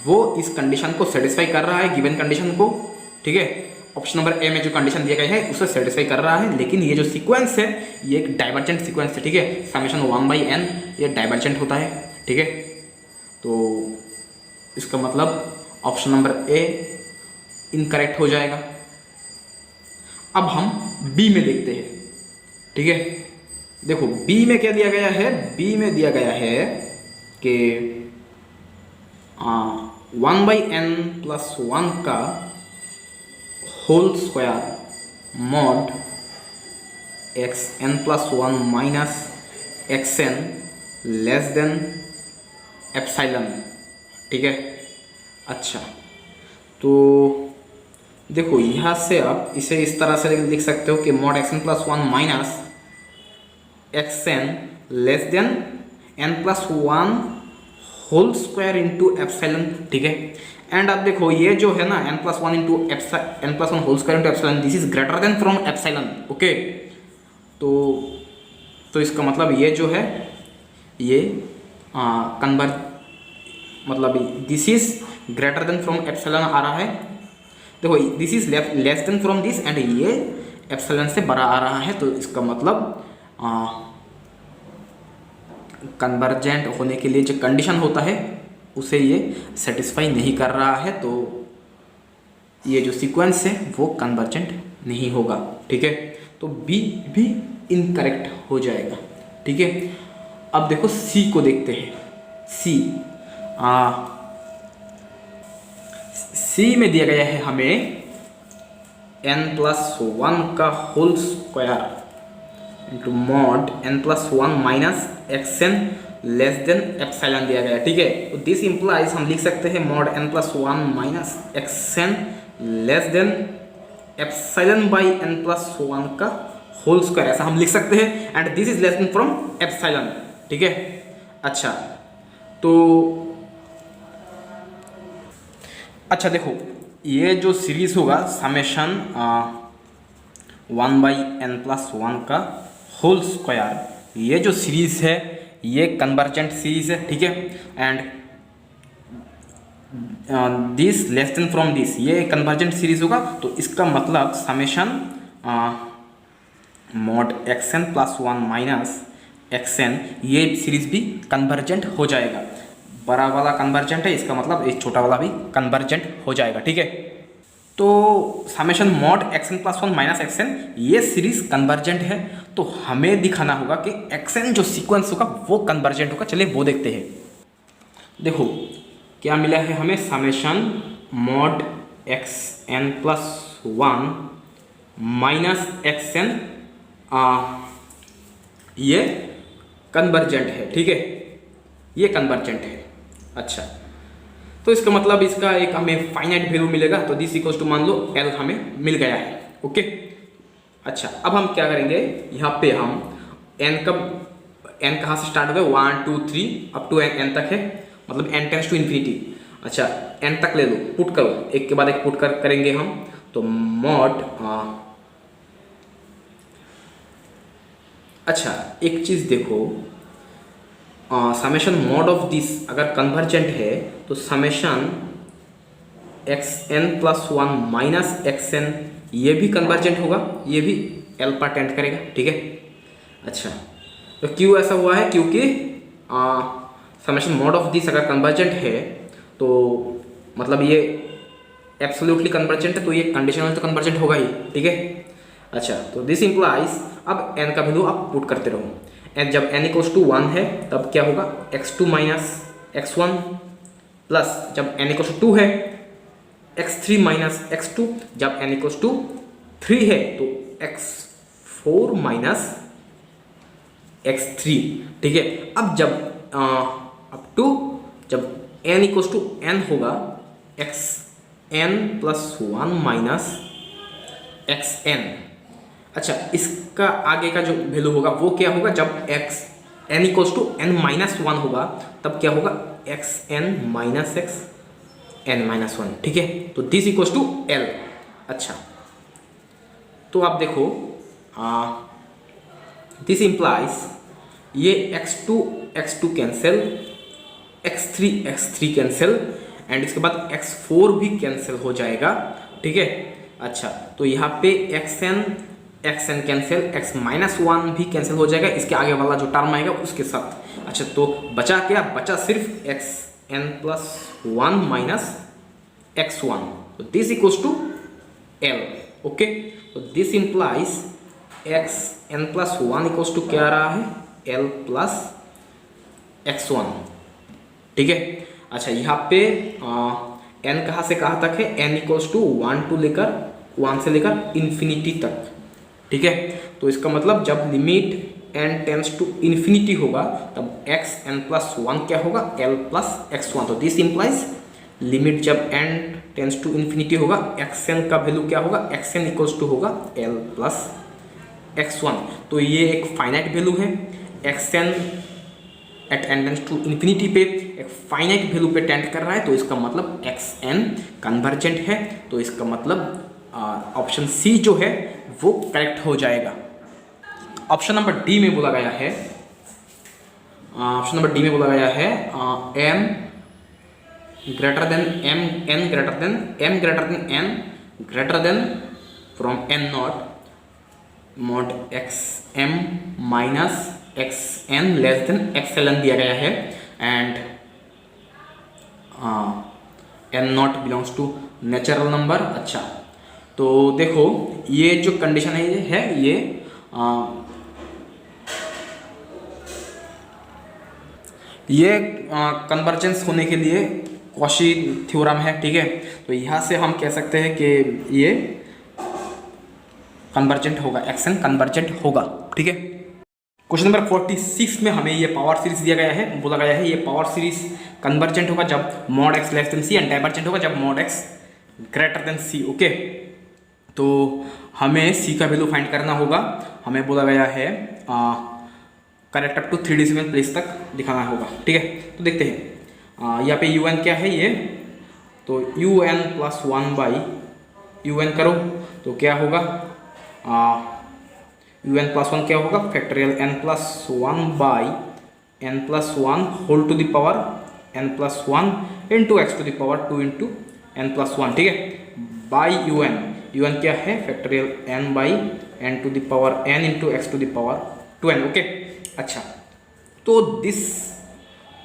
वो इस कंडीशन को सेटिस्फाई कर रहा है, गिवन कंडीशन को, ठीक है। ऑप्शन नंबर ए में जो कंडीशन दिया गया है उसे सेटिस्फाई कर रहा है, लेकिन ये जो सीक्वेंस है ये एक डाइवर्जेंट सीक्वेंस है, ठीक है। समेशन 1/n ये डाइवर्जेंट होता है, ठीक है। तो इसका मतलब ऑप्शन नंबर ए इनकरेक्ट हो जाएगा। अब हम बी में देखते हैं, ठीक है। देखो बी में क्या दिया गया है, बी में दिया गया है कि 1/n प्लस 1 का whole square mod xn plus 1 minus xn less than epsilon, ठीक है। अच्छा तो देखो यहाँ से आप इसे इस तरह से लिख सकते हो कि mod xn plus 1 minus xn less than n plus 1 whole square into epsilon, ठीक है। एंड अब देखो ये जो है ना n plus 1 into n plus 1 whole square into epsilon, this is greater than from epsilon, okay. तो तो इसका मतलब ये जो है ये कन्वर्ज मतलब this is greater than from epsilon आ रहा है। देखो this is less than from this and ये एप्सिलॉन से बड़ा आ रहा है, तो इसका मतलब कन्वर्जेंट होने के लिए जो कंडीशन होता है उसे ये सेटिस्फाई नहीं कर रहा है, तो ये जो सीक्वेंस है वो कन्वर्जेंट नहीं होगा। ठीक है, तो बी भी इनकरेक्ट हो जाएगा। ठीक है, अब देखो सी को देखते हैं। सी में दिया गया है हमें n+1 का whole square into mod n+1 minus xn less than epsilon दिया गया है। ठीक है, तो दिस इंप्लाइज हम लिख सकते हैं mod n+1 minus xn less than epsilon by n+1 का होल स्क्वायर, ऐसा हम लिख सकते हैं। And this is less than from epsilon. ठीक है, अच्छा देखो ये जो सीरीज होगा समेशन 1/n+1 का होल स्क्वायर, ये जो सीरीज है ये कन्वर्जेंट सीरीज है। ठीक है, and this less than from this, ये कन्वर्जेंट सीरीज होगा, तो इसका मतलब summation mod xn+1 minus xn ये सीरीज भी कन्वर्जेंट हो जाएगा। बड़ा वाला कन्वर्जेंट है, इसका मतलब ये छोटा वाला भी कन्वर्जेंट हो जाएगा। ठीक है, तो summation mod xn+1 minus xn ये सीरीज कन्वर्जेंट है, तो हमें दिखाना होगा कि xn जो सीक्वेंस होगा वो कन्वर्जेंट होगा। चलिए वो देखते हैं। देखो क्या मिला है हमें, summation mod xn+1 minus xn ये कन्वर्जेंट है। ठीक है, ये कन्वर्जेंट है। अच्छा, तो इसका मतलब इसका एक हमें फाइनाइट वैल्यू मिलेगा, तो दिस इक्वल्स टू मान लो L हमें मिल गया है। ओके, अच्छा अब हम क्या करेंगे, यहाँ पे हम n कहाँ से स्टार्ट हो गया, 1 2 3 अप टू n तक है, मतलब n टेंस टू इन्फिनिटी। अच्छा n तक ले लो, पुट करो, एक के बाद एक पुट करेंगे हम, तो मॉड अच्छा एक चीज़ देखो, समेशन मॉड ऑफ दिस अगर कन्वर्जेंट है तो समेशन xn+1 माइनस xn ये भी कन्वर्जेंट होगा, ये भी L पर टेंड करेगा। ठीक है, अच्छा तो क्यों ऐसा हुआ है, क्योंकि समेशन मॉड ऑफ दिस अगर कन्वर्जेंट है तो मतलब ये एब्सोल्युटली कन्वर्जेंट है, तो ये कंडीशनल तो कन्वर्जेंट होगा ही। ठीक है, अच्छा तो दिस इंप्लाइज अब n का वैल्यू आप पुट करते रहो, एंड जब n इक्वल्स टू 1 है तब क्या होगा, x2 माइनस x1 प्लस जब n इक्वल्स टू 2 है x3 माइनस x2, जब n इक्वल्स टू 3 है तो x4 माइनस x3। ठीक है, अब जब अप टू जब n इक्वल्स टू n होगा xn+1 माइनस xn। अच्छा इसका आगे का जो वैल्यू होगा वो क्या होगा, जब n इक्वल्स टू n-1 होगा तब क्या होगा, xn माइनस xn-1। ठीक है, तो दिस इक्वल्स टू L। अच्छा तो आप देखो दिस इंप्लाइज ये x2 cancel, x3 cancel, and इसके बाद x4 भी कैंसिल हो जाएगा। ठीक है, अच्छा तो यहाँ पे xn कैंसिल, x-1 भी कैंसिल हो जाएगा, इसके आगे वाला जो टर्म आएगा उसके साथ। अच्छा तो बचा क्या, बचा सिर्फ xn+1 माइनस x1, तो this equals to L। Okay, तो this implies xn+1 equals to क्या आ रहा है, L प्लस x1। ठीक है, अच्छा यहाँ पे n कहाँ से कहाँ तक है, n इक्वल्स टू 1 से लेकर इन्फिनिटी तक। ठीक है, तो इसका मतलब जब limit n tends to infinity होगा तब xn+1 क्या होगा, L प्लस x1। तो दिस इंप्लाइज लिमिट जब n टेंस टू इन्फिनिटी होगा xn का वैल्यू क्या होगा, xn इक्वल्स टू होगा L प्लस x1। तो ये एक फाइनाइट वैल्यू है, xn at n tends to infinity पे एक फाइनाइट वैल्यू पे टेंड कर रहा है, तो इसका मतलब xn कन्वर्जेंट है, तो इसका मतलब ऑप्शन सी जो है वो करेक्ट हो जाएगा। ऑप्शन नंबर डी में बोला गया है, ऑप्शन नंबर डी में बोला गया है m greater than m, n greater than m greater than n greater than from n not mod x m minus x n less than x l n दिया गया है and n not belongs to natural number. अच्छा, तो देखो ये जो condition है ये कन्वर्जेंस होने के लिए कॉशी थ्योरम है, ठीक है। तो यहाँ से हम कह सकते हैं कि ये कन्वर्जेंट होगा, एक्शन कन्वर्जेंट होगा, ठीक है। क्वेश्चन नंबर 46 में हमें ये पावर सीरीज दिया गया है, बोला गया है ये पावर सीरीज कन्वर्जेंट होगा जब mod x less than c and divergent होगा जब mod x greater than c. Okay, तो हमें सी का वैल्यू फाइंड करना होगा। हमें बोला गया है correct up to 3 decimal place तक दिखाना होगा, ठीक है। तो देखते हैं यहाँ पे यू एन क्या है ये, तो u n plus 1 by u n करो तो क्या होगा, यू एन प्लस 1 क्या होगा, factorial n plus 1 by n plus 1 whole to the power n plus 1 into x to the power 2 into n plus 1, ठीक है, बाई यू एन क्या है factorial n by n to the power n into x to the power 2n। Okay, अच्छा, तो this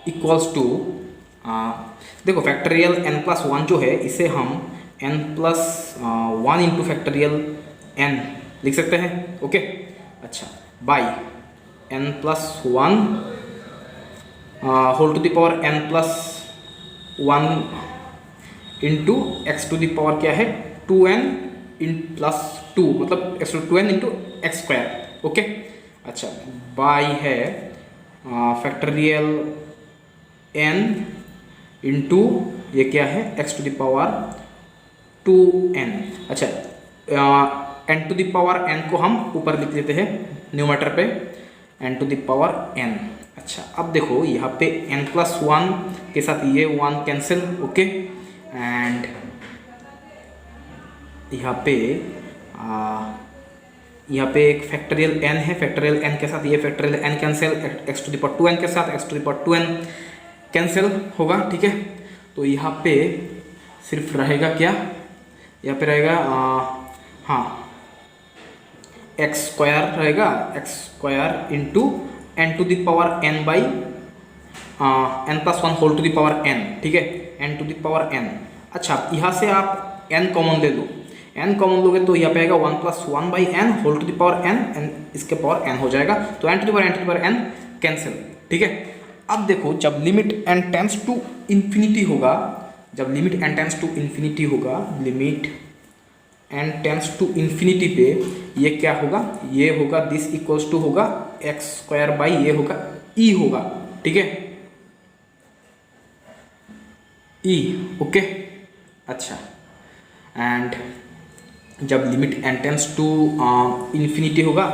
equals to देखो factorial n plus 1 जो है इसे हम n plus 1 into factorial N लिख सकते हैं। ओके, अच्छा, by n plus 1 whole to the power n plus 1 into x to the power क्या है 2n इन प्लस 2 मतलब x to 2n into x square. Okay, अच्छा, बाई है फैक्टोरियल n इंटू ये क्या है x to the power 2n। अच्छा, n to the power n को हम ऊपर लिख लेते हैं न्यूमरेटर पे n to the power n। अच्छा, अब देखो यहाँ पे n प्लस 1 के साथ ये 1 कैंसिल। ओके, एंड यहाँ पे एक फैक्टोरियल n है, फैक्टोरियल n के साथ ये factorial n cancel, x to the power 2n के साथ x to the power 2n cancel होगा, ठीक है। तो यहाँ पे सिर्फ रहेगा क्या, यहाँ पे रहेगा हाँ एक्स स्क्वायर रहेगा, x square into n to the power n by n plus 1 whole to the power n, ठीक है, n to the power n। अच्छा, यहाँ से आप n कॉमन ले लो, n कॉमन लोगे तो यहाँ पे आएगा 1 plus 1 by n whole to the power n, इसके पावर n हो जाएगा, तो n to the power n cancel, ठीक है। अब देखो जब limit n tends to infinity होगा, जब limit n tends to infinity होगा, limit n tends to infinity पे ये क्या होगा, ये होगा दिस इक्वल्स टू होगा एक्स स्क्वायर बाई ये होगा e होगा, ठीक है, e। ओके, अच्छा, एंड जब limit n tends to infinity होगा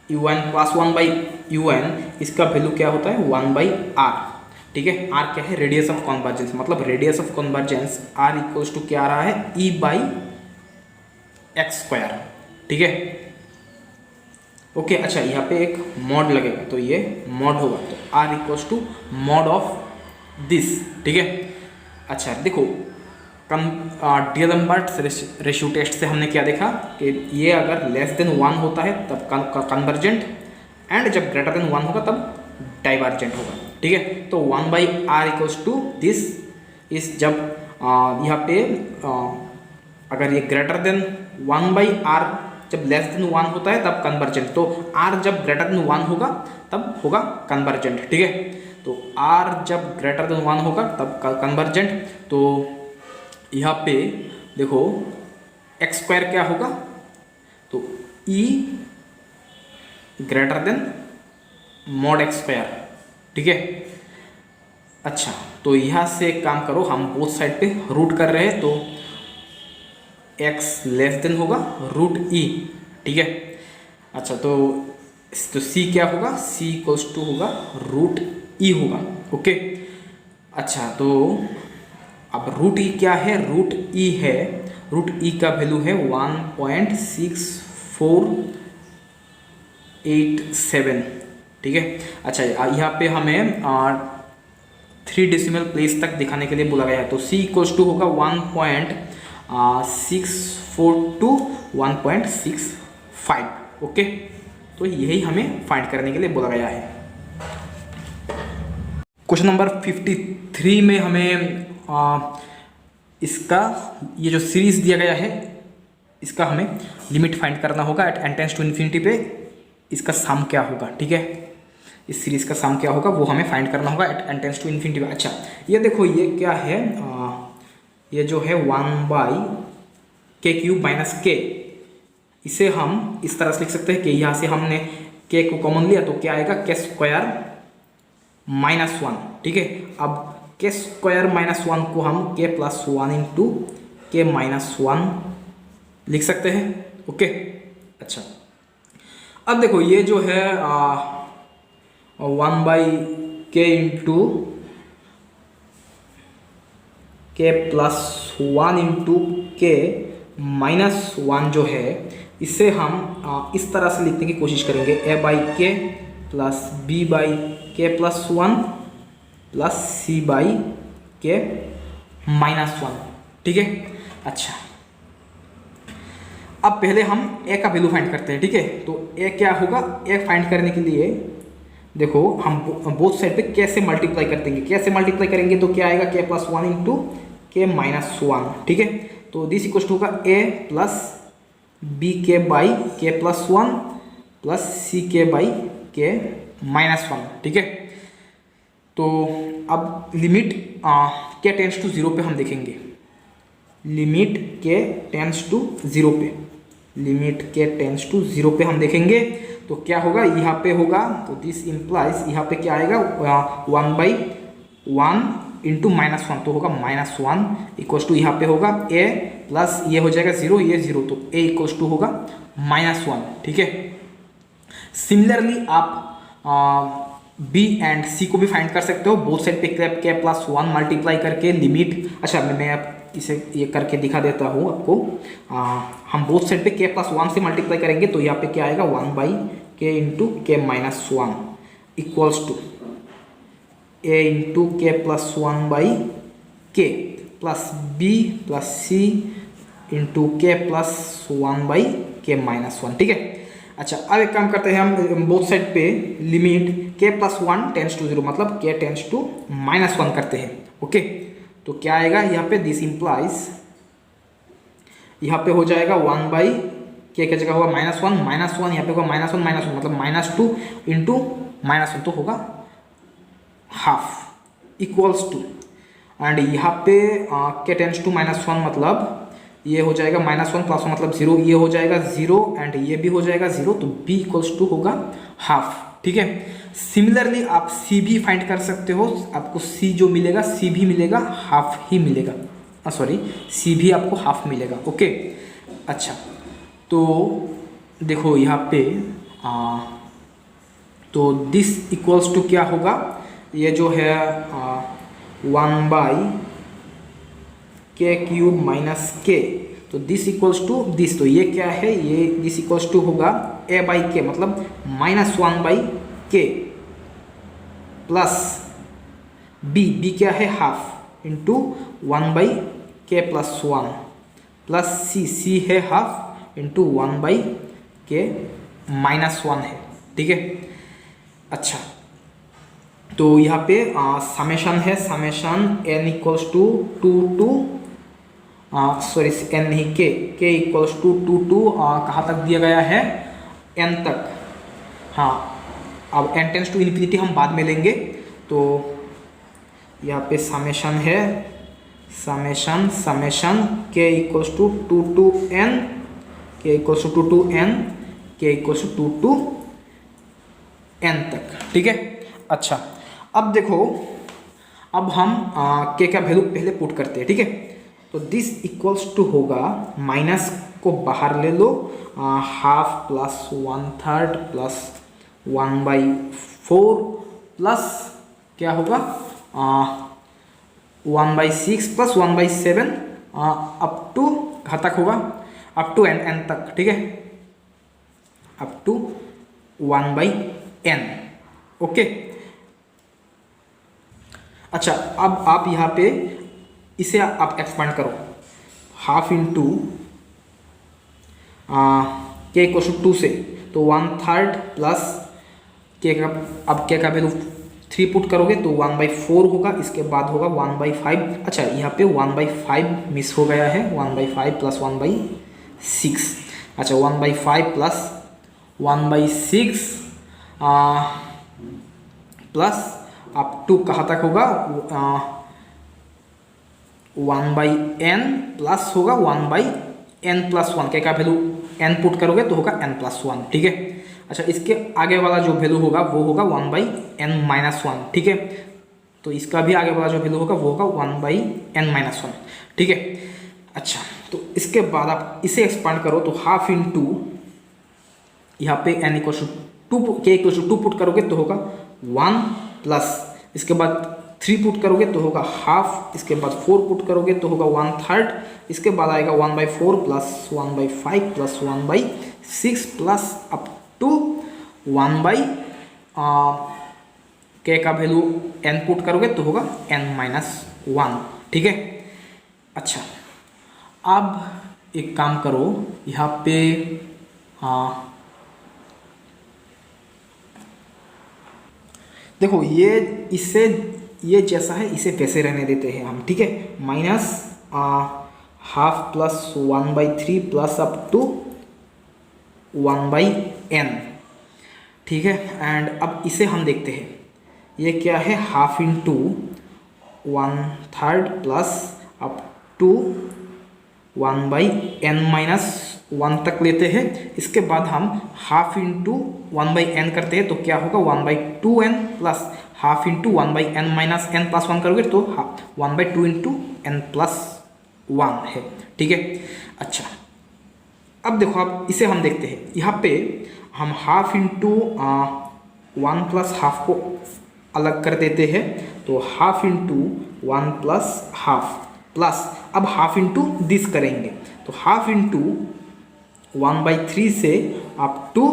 u n plus 1 by u n, इसका वैल्यू क्या होता है 1 बाई आर, ठीक है। आर क्या है, रेडियस ऑफ कॉन्वर्जेंस, मतलब radius of convergence r equals to क्या आ रहा है ई बाई एक्स स्क्वायर, ठीक है। ओके, अच्छा, यहाँ पे एक मॉड लगेगा तो ये मॉड होगा, तो r equals to mod of this, ठीक है। अच्छा, देखो डिएलम्बर्ट रेशियो टेस्ट से हमने क्या देखा कि ये अगर लेस देन 1 होता है तब कन्वर्जेंट एंड जब ग्रेटर देन 1 होगा तब डाइवर्जेंट होगा, ठीक है। तो 1 by r equals to this is जब यहाँ पे अगर ये ग्रेटर देन 1 बाई आर जब लेस देन 1 होता है तब कन्वर्जेंट, तो आर जब ग्रेटर देन 1 होगा तब होगा कन्वर्जेंट, ठीक है। तो आर जब ग्रेटर देन 1 होगा तब कन्वर्जेंट। तो यहाँ पे देखो एक्स स्क्वायर क्या होगा, तो e greater than mod x square, ठीक है। अच्छा, तो यहाँ से एक काम करो, हम बोथ साइड पे रूट कर रहे हैं तो x लेस देन होगा रूट ई, ठीक है। अच्छा, तो c क्या होगा, c इक्वल्स टू होगा रूट ई होगा, ओके। अच्छा, तो अब रूट ई क्या है, रूट ई है, रूट ई का वैल्यू है 1.64 0.87, ठीक है। अच्छा, यहाँ पे हमें 3 डेसिमल प्लेस तक दिखाने के लिए बोला गया है, तो C इक्वल्स टू होगा 1.64 टू 1.65, ओके। तो यही हमें फाइंड करने के लिए बोला गया है। क्वेश्चन नंबर 53 में हमें इसका ये जो सीरीज दिया गया है इसका हमें लिमिट फाइंड करना होगा at n tends to infinity पे। इसका सम क्या होगा, ठीक है, इस सीरीज का सम क्या होगा वो हमें फाइंड करना होगा at n tends to infinity पे। अच्छा, ये देखो ये क्या है, ये जो है 1/k³ माइनस k, इसे हम इस तरह से लिख सकते हैं कि यहाँ से हमने k को कॉमन लिया तो क्या आएगा, k² -1, ठीक है। अब k² -1 को हम k+1 इंटू k-1 लिख सकते हैं, ओके। अच्छा, अब देखो ये जो है 1/k into k+1 into k-1 जो है, इसे हम इस तरह से लिखने की कोशिश करेंगे, a/k plus b/k+1 plus c/k-1, ठीक है। अच्छा, अब पहले हम a का वैल्यू फाइंड करते हैं, ठीक है। तो a क्या होगा, a फाइंड करने के लिए देखो हम बोथ साइड पे k से मल्टीप्लाई कर देंगे। k से मल्टीप्लाई करेंगे तो क्या आएगा, k+1 इंटू k-1, ठीक है। तो दिस इक्वल्स टू होगा a plus bk/k+1 plus ck/k-1, ठीक है। तो अब लिमिट k टेंड्स टू 0 पे हम देखेंगे, लिमिट k टेंड्स टू 0 पे, लिमिट k टेंड्स टू 0 पे हम देखेंगे तो क्या होगा, यहाँ पे होगा, तो दिस इम्प्लाइज यहाँ पे क्या आएगा, 1/1 इंटू -1, तो होगा -1 इक्वल्स टू यहाँ पे होगा a प्लस ये हो जाएगा 0, ये 0, तो a इक्वल्स टू होगा -1, ठीक है। सिमिलरली आप b एंड c को भी फाइंड कर सकते हो, बोथ साइड पे k+1 मल्टीप्लाई करके लिमिट। अच्छा, मैं इसे ये करके दिखा देता हूँ आपको। हम बोथ साइड पे k+1 से मल्टीप्लाई करेंगे तो यहाँ पे क्या आएगा, 1/k into k-1 equals to a into k+1/k plus b plus c into k+1/k-1, ठीक है। अच्छा, अब एक काम करते हैं हम बोथ साइड पे लिमिट k+1 टेंड्स टू 0 मतलब k टेंड्स टू -1 करते हैं, ओके। तो क्या आएगा यहाँ पे, दिस इम्प्लाइज यहाँ पे हो जाएगा 1/k की जगह होगा -1, यहाँ पे होगा -1 मतलब -2 इंटू -1 तो होगा हाफ इक्वल्स टू, एंड यहाँ पे k टेंड्स टू -1 मतलब ये हो जाएगा -1 प्लस 1 मतलब 0, ये हो जाएगा 0 एंड ये भी हो जाएगा 0, तो b इक्वल्स टू होगा हाफ, ठीक है। सिमिलरली आप c भी फाइंड कर सकते हो, आपको c जो मिलेगा c भी मिलेगा, हाफ ही मिलेगा, सॉरी c भी आपको हाफ मिलेगा, ओके। अच्छा, तो देखो यहाँ पे तो दिस इक्वल्स टू क्या होगा, ये जो है 1/k³ माइनस k, तो दिस इक्वल्स टू दिस, तो ये क्या है, ये दिस इक्वल्स टू होगा a/k मतलब -1/k प्लस b क्या है, half into 1/k+1 plus c है हाफ इंटू 1/k-1 है, ठीक है। अच्छा, तो यहाँ पे समेशन है, summation n equals to 2 to sorry n नहीं k इक्वल्स टू 2 टू कहाँ तक दिया गया है, n तक। हाँ, अब n टेंड्स टू इन्फिनिटी हम बाद में लेंगे, तो यहाँ पे समेशन है, summation k equals to 2 to n, k equals to 2 to n, k equals to 2 to n तक, ठीक है। अच्छा, अब देखो, अब हम k का वैल्यू पहले पुट करते हैं, ठीक है। तो दिस इक्वल्स टू होगा, माइनस को बाहर ले लो, हाफ प्लस 1/3 प्लस 1/4 प्लस क्या होगा 1/6 प्लस 1/7 अप टू कहाँ तक होगा, अप टू n तक, ठीक है, अप टू 1/n। ओके, अच्छा अब आप यहाँ पे इसे आप एक्सपांड करो, हाफ इंटू के इक्वल टू 2 से, तो 1/3 प्लस के का, अब के का वैल्यू 3 पुट करोगे तो 1/4 होगा, इसके बाद होगा 1/5। अच्छा यहाँ पे 1/5 मिस हो गया है, 1/5 प्लस 1/6। अच्छा 1/5 प्लस 1/6 प्लस अब 2 कहाँ तक होगा, 1/n प्लस होगा 1/n+1, क्या वैल्यू n पुट करोगे तो होगा n+1। ठीक है, अच्छा इसके आगे वाला जो वैल्यू होगा वो होगा 1/n-1। ठीक है, तो इसका भी आगे वाला जो वैल्यू होगा वो होगा 1/n-1। ठीक है, अच्छा तो इसके बाद आप इसे एक्सपांड करो तो हाफ इंटू यहाँ पे n इक्वल टू 2 के इक्वल टू 2 पुट करोगे तो होगा 1 प्लस इसके बाद 3 पुट करोगे तो होगा हाफ, इसके बाद 4 पुट करोगे तो होगा 1/3, इसके बाद आएगा 1/4 plus 1/5 plus 1/6 plus up to 1/, के का वैल्यू n पुट करोगे तो होगा n-1। ठीक है, अच्छा अब एक काम करो, यहाँ पे देखो ये जैसा है इसे वैसे रहने देते हैं हम। ठीक है, minus half plus 1/3 plus up to 1/n। ठीक है, एंड अब इसे हम देखते हैं, ये क्या है, half into 1/3 plus up to 1/n-1 तक लेते हैं, इसके बाद हम हाफ इंटू 1/n करते हैं तो क्या होगा 1/2n plus half into 1/n-n+1 करोगे तो 1/2 इंटू n+1 है। ठीक है, अच्छा अब देखो आप इसे हम देखते हैं, यहाँ पे हम हाफ इंटू 1 प्लस हाफ को अलग कर देते हैं तो half into 1 plus half plus अब हाफ इंटू दिस करेंगे तो हाफ इंटू 1/3 से अप टू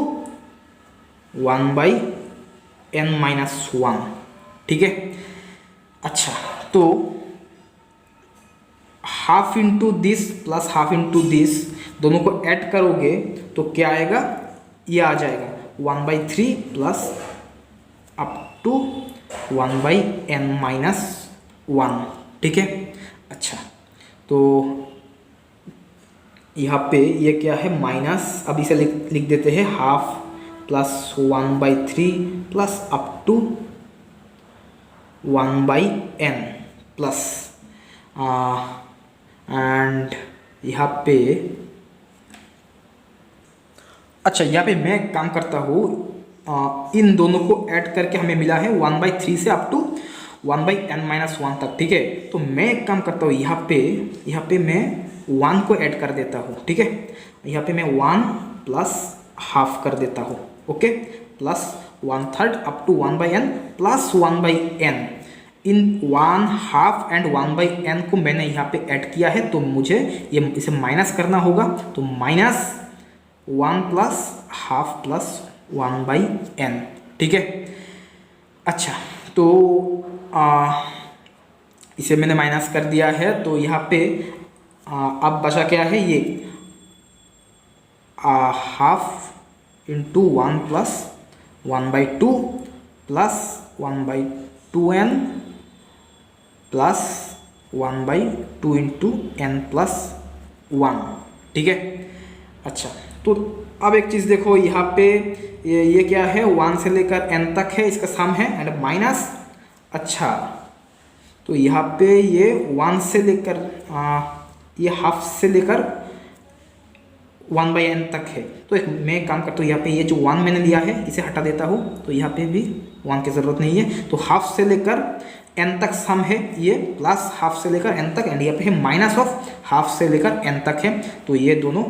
1/n-1। ठीक है, अच्छा तो half into this plus half into this दोनों को ऐड करोगे तो क्या आएगा, ये आ जाएगा 1/3 प्लस अप टू 1/n-1। ठीक है, अच्छा तो यहाँ पे ये क्या है माइनस, अब इसे लिख देते हैं half plus 1/3 plus up to 1/n plus and यहाँ पे, अच्छा यहाँ पे मैं काम करता हूँ, इन दोनों को ऐड करके हमें मिला है 1/3 से अप टू 1/n-1 तक। ठीक है, तो मैं एक काम करता हूँ, यहाँ पे मैं 1 को ऐड कर देता हूँ। ठीक है, यहाँ पे मैं 1 प्लस हाफ कर देता हूँ। Okay, plus 1/3 up to 1/n plus 1/n, इन 1 हाफ एंड 1/n को मैंने यहाँ पे ऐड किया है तो मुझे ये इसे माइनस करना होगा, तो minus 1 plus half plus 1/n। ठीक है, अच्छा तो इसे मैंने माइनस कर दिया है तो यहाँ पे अब बचा क्या है, ये half into 1 plus 1/2 plus 1/2n plus 1/2 into n+1। ठीक है, अच्छा तो अब एक चीज़ देखो, यहाँ पे ये क्या है, 1 से लेकर n तक है, इसका सम है एंड माइनस, अच्छा तो यहाँ पे ये 1 से लेकर ये हाफ से लेकर 1/n तक है, तो मैं काम करता हूँ, यहाँ पे ये जो 1 मैंने लिया है इसे हटा देता हूँ तो यहाँ पे भी 1 की ज़रूरत नहीं है, तो हाफ से लेकर n तक सम है ये, प्लस हाफ से लेकर n तक, एंड यहाँ पे है माइनस ऑफ हाफ से लेकर n तक है, तो ये दोनों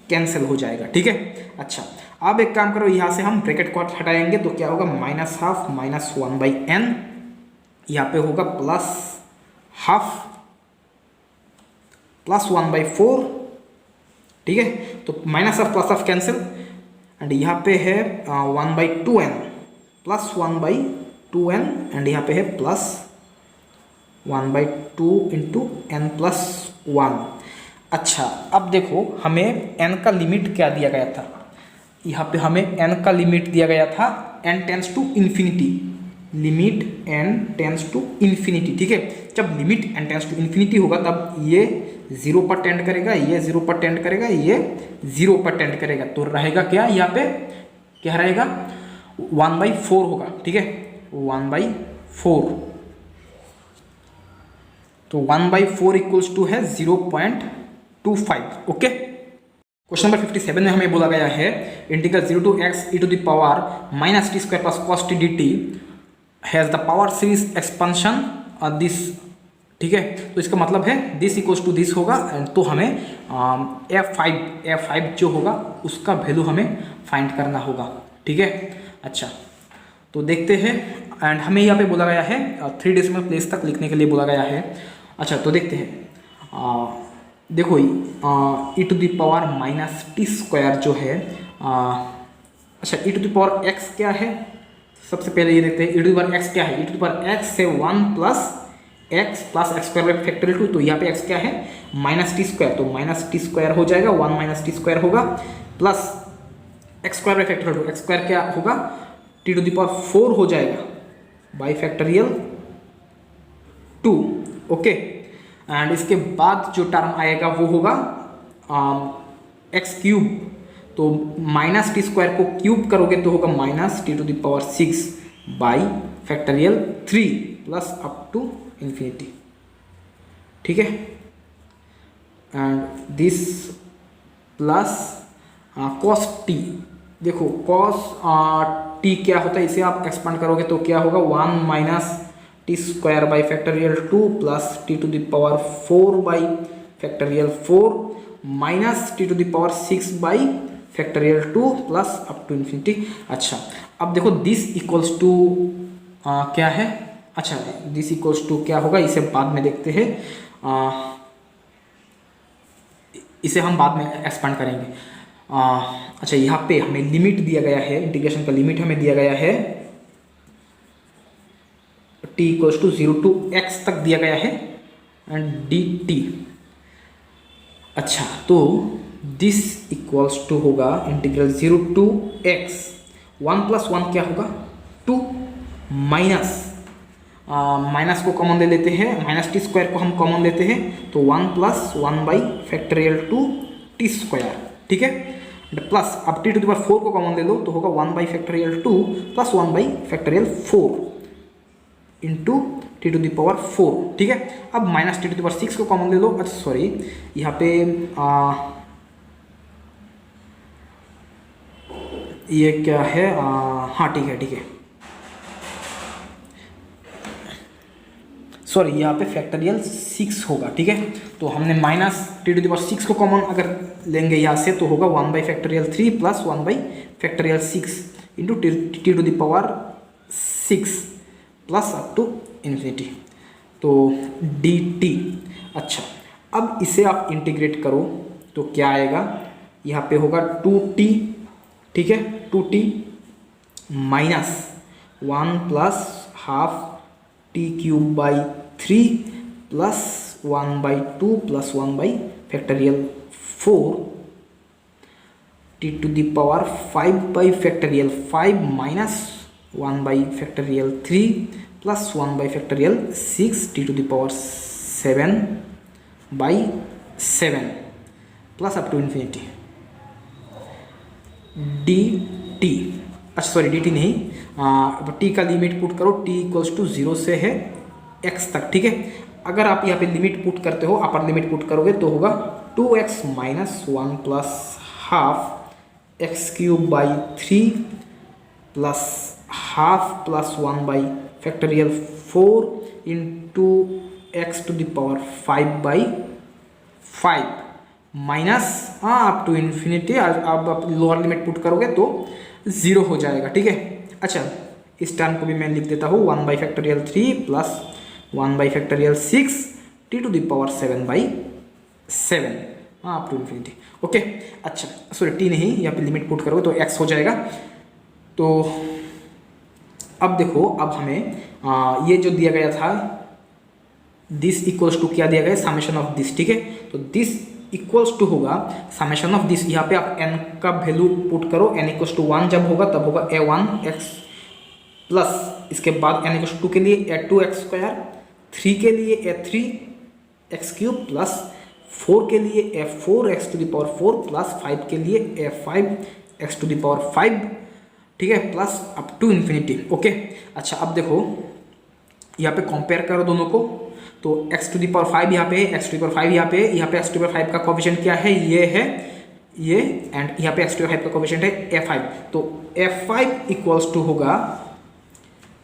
कैंसिल हो जाएगा। ठीक है, अच्छा अब एक काम करो, यहाँ से हम ब्रैकेट को हटाएंगे तो क्या होगा, माइनस हाफ माइनस 1/n, यहाँ पे होगा प्लस हाफ प्लस 1/4। ठीक है, तो minus of plus of cancel and यहाँ पे है 1/2n प्लस 1/2n एंड यहाँ पे है प्लस 1/2 इंटू n प्लस 1। अच्छा, अब देखो हमें n का लिमिट क्या दिया गया था, यहाँ पे हमें n का लिमिट दिया गया था n tends to infinity, limit n tends to infinity. ठीक है, जब limit n tends to infinity होगा तब ये 0 पर टेंड करेगा, ये 0 पर टेंड करेगा, ये 0 पर टेंड करेगा, तो रहेगा क्या, यहाँ पे क्या रहेगा 1/4 होगा। ठीक है, 1/4, तो 1/4 इक्वल्स टू है 0.25। ओके, क्वेश्चन नंबर 57 में हमें बोला गया है integral 0 to x e to the power minus t square plus cos t dt has the power series expansion this. ठीक है, तो इसका मतलब है दिस इक्वल्स टू दिस होगा, तो हमें f5 जो होगा उसका वैल्यू हमें फाइंड करना होगा। ठीक है, अच्छा तो देखते हैं, एंड हमें यहाँ पे बोला गया है 3 डेसिमल प्लेस तक लिखने के लिए बोला गया है। अच्छा तो देखते हैं, देखो e to the power minus t square जो है, अच्छा e to the power x क्या है, सबसे पहले ये देखते हैं e to the power x क्या है। e to the power x से 1 प्लस x स्क्वायर फैक्टोरियल 2, तो यहाँ पे x क्या है माइनस टी स्क्वायर, तो माइनस टी स्क्वायर हो जाएगा, 1 माइनस टी स्क्वायर होगा, plus x square factorial 2, x square क्या होगा t टू द पावर 4 हो जाएगा बाई फैक्टोरियल 2। ओके, एंड इसके बाद जो टर्म आएगा वो होगा x क्यूब, तो माइनस टी स्क्वायर को क्यूब करोगे तो होगा minus t to the power 6 by factorial 3 plus up to infinity. ठीक है, and this plus cos t, देखो कॉस टी क्या होता है, इसे आप एक्सपांड करोगे तो क्या होगा 1 minus t square by factorial 2 plus t to the power 4 by factorial 4 minus t to the power 6 by factorial 2 plus up to infinity. अच्छा, अब देखो दिस इक्वल्स टू क्या है, अच्छा दिस इक्वल्स टू क्या होगा इसे बाद में देखते हैं, इसे हम बाद में एक्सपांड करेंगे। अच्छा, यहाँ पे हमें लिमिट दिया गया है, इंटीग्रेशन का लिमिट हमें दिया गया है t equals to 0 to x तक दिया गया है एंड dt। अच्छा, तो दिस इक्वल्स टू होगा इंटीग्रल 0 टू x, 1 प्लस 1 क्या होगा 2, माइनस माइनस को कॉमन ले लेते हैं, माइनस टी स्क्वायर को हम कॉमन लेते हैं, तो 1 plus 1 by factorial 2 T square. ठीक है, प्लस अब टी टू द पावर 4 को कॉमन ले लो तो होगा 1 by factorial 2 plus 1 by factorial 4 into t to the power 4। ठीक है, अब minus t to the power 6 को कॉमन ले लो, अच्छा सॉरी यहाँ पे ये क्या है, हाँ ठीक है, सॉरी यहाँ पे फैक्टोरियल 6 होगा। ठीक है, तो हमने minus t to the power 6 को कॉमन अगर लेंगे यहाँ से तो होगा 1 by factorial 3 plus 1 by factorial 6 into t to the power 6 plus up to infinity, तो dt। अच्छा, अब इसे आप इंटीग्रेट करो तो क्या आएगा, यहाँ पे होगा 2t। ठीक है, 2t minus 1 plus half t cube by 3 plus 1 by 2 plus 1 by factorial 4 t to the power 5 by factorial 5 minus 1 by factorial 3 plus 1 by factorial 6 t to the power 7 by 7 plus up to infinity dt। अच्छा sorry dt नहीं, t का limit put करो, t equals to 0 से है x तक। ठीक है, अगर आप यहाँ पे लिमिट पुट करते हो, अपर लिमिट पुट करोगे तो होगा 2x minus 1 plus half x cube by 3 plus half plus 1 by factorial 4 into x to the power 5 by 5 minus up to infinity. अब आप लोअर लिमिट पुट करोगे तो 0 हो जाएगा। ठीक है, अच्छा इस टर्म को भी मैं लिख देता हूँ 1 by factorial 3 plus 1 by factorial 6 t to the power 7 by 7 हाँ, अप टू इन्फिनिटी। ओके, अच्छा सॉरी टी नहीं, यहाँ पे लिमिट पुट करोगे तो एक्स हो जाएगा। तो अब देखो, अब हमें ये जो दिया गया था दिस इक्वल्स टू क्या दिया गया, समेशन ऑफ दिस, ठीक है। तो दिस इक्वल्स टू होगा समेशन ऑफ दिस, यहाँ पे आप n का वैल्यू पुट करो, n इक्वल्स टू 1 जब होगा तब होगा a1x प्लस इसके बाद n इक्वल्स टू 2 के लिए a2x², 3 के लिए a3x³ प्लस 4 के लिए a4x⁴ प्लस 5 के लिए a5x⁵, ठीक है, plus up to infinity. Okay, अच्छा अब देखो यहाँ पे कंपेयर करो दोनों को, तो x⁵ यहाँ पे है, x⁵ यहाँ पे है, यहाँ पे x⁵ का कोफिशिएंट क्या है, ये है ये, एंड यहाँ पे x⁵ का कोफिशिएंट है a5। तो a5 इक्वल्स टू होगा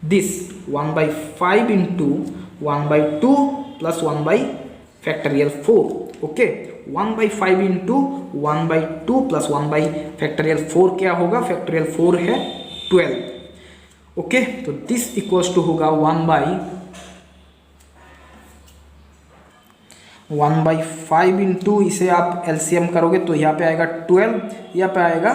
this 1/5 into 1/2 plus 1/4। Okay, 1/5 into 1/2 plus 1/4 क्या होगा, फैक्टोरियल 4 है 12। ओके, तो दिस इक्वल्स टू होगा 1/5 इंटू, इसे आप एलसीएम करोगे तो यहाँ पे आएगा 12, यहाँ पे आएगा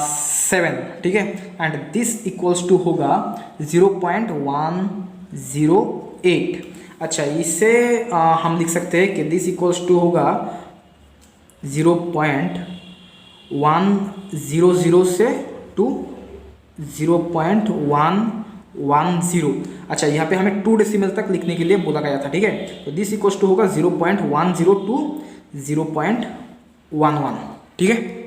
7, ठीक है, एंड दिस इक्वल्स टू होगा 0.108। अच्छा, इसे हम लिख सकते हैं कि दिस इक्वल्स टू होगा 0.100 से टू 0.110। अच्छा, यहाँ पे हमें 2 डेसिमल तक लिखने के लिए बोला गया था, ठीक है। तो दिस इक्वल्स टू होगा 0.10 टू 0.11, ठीक है।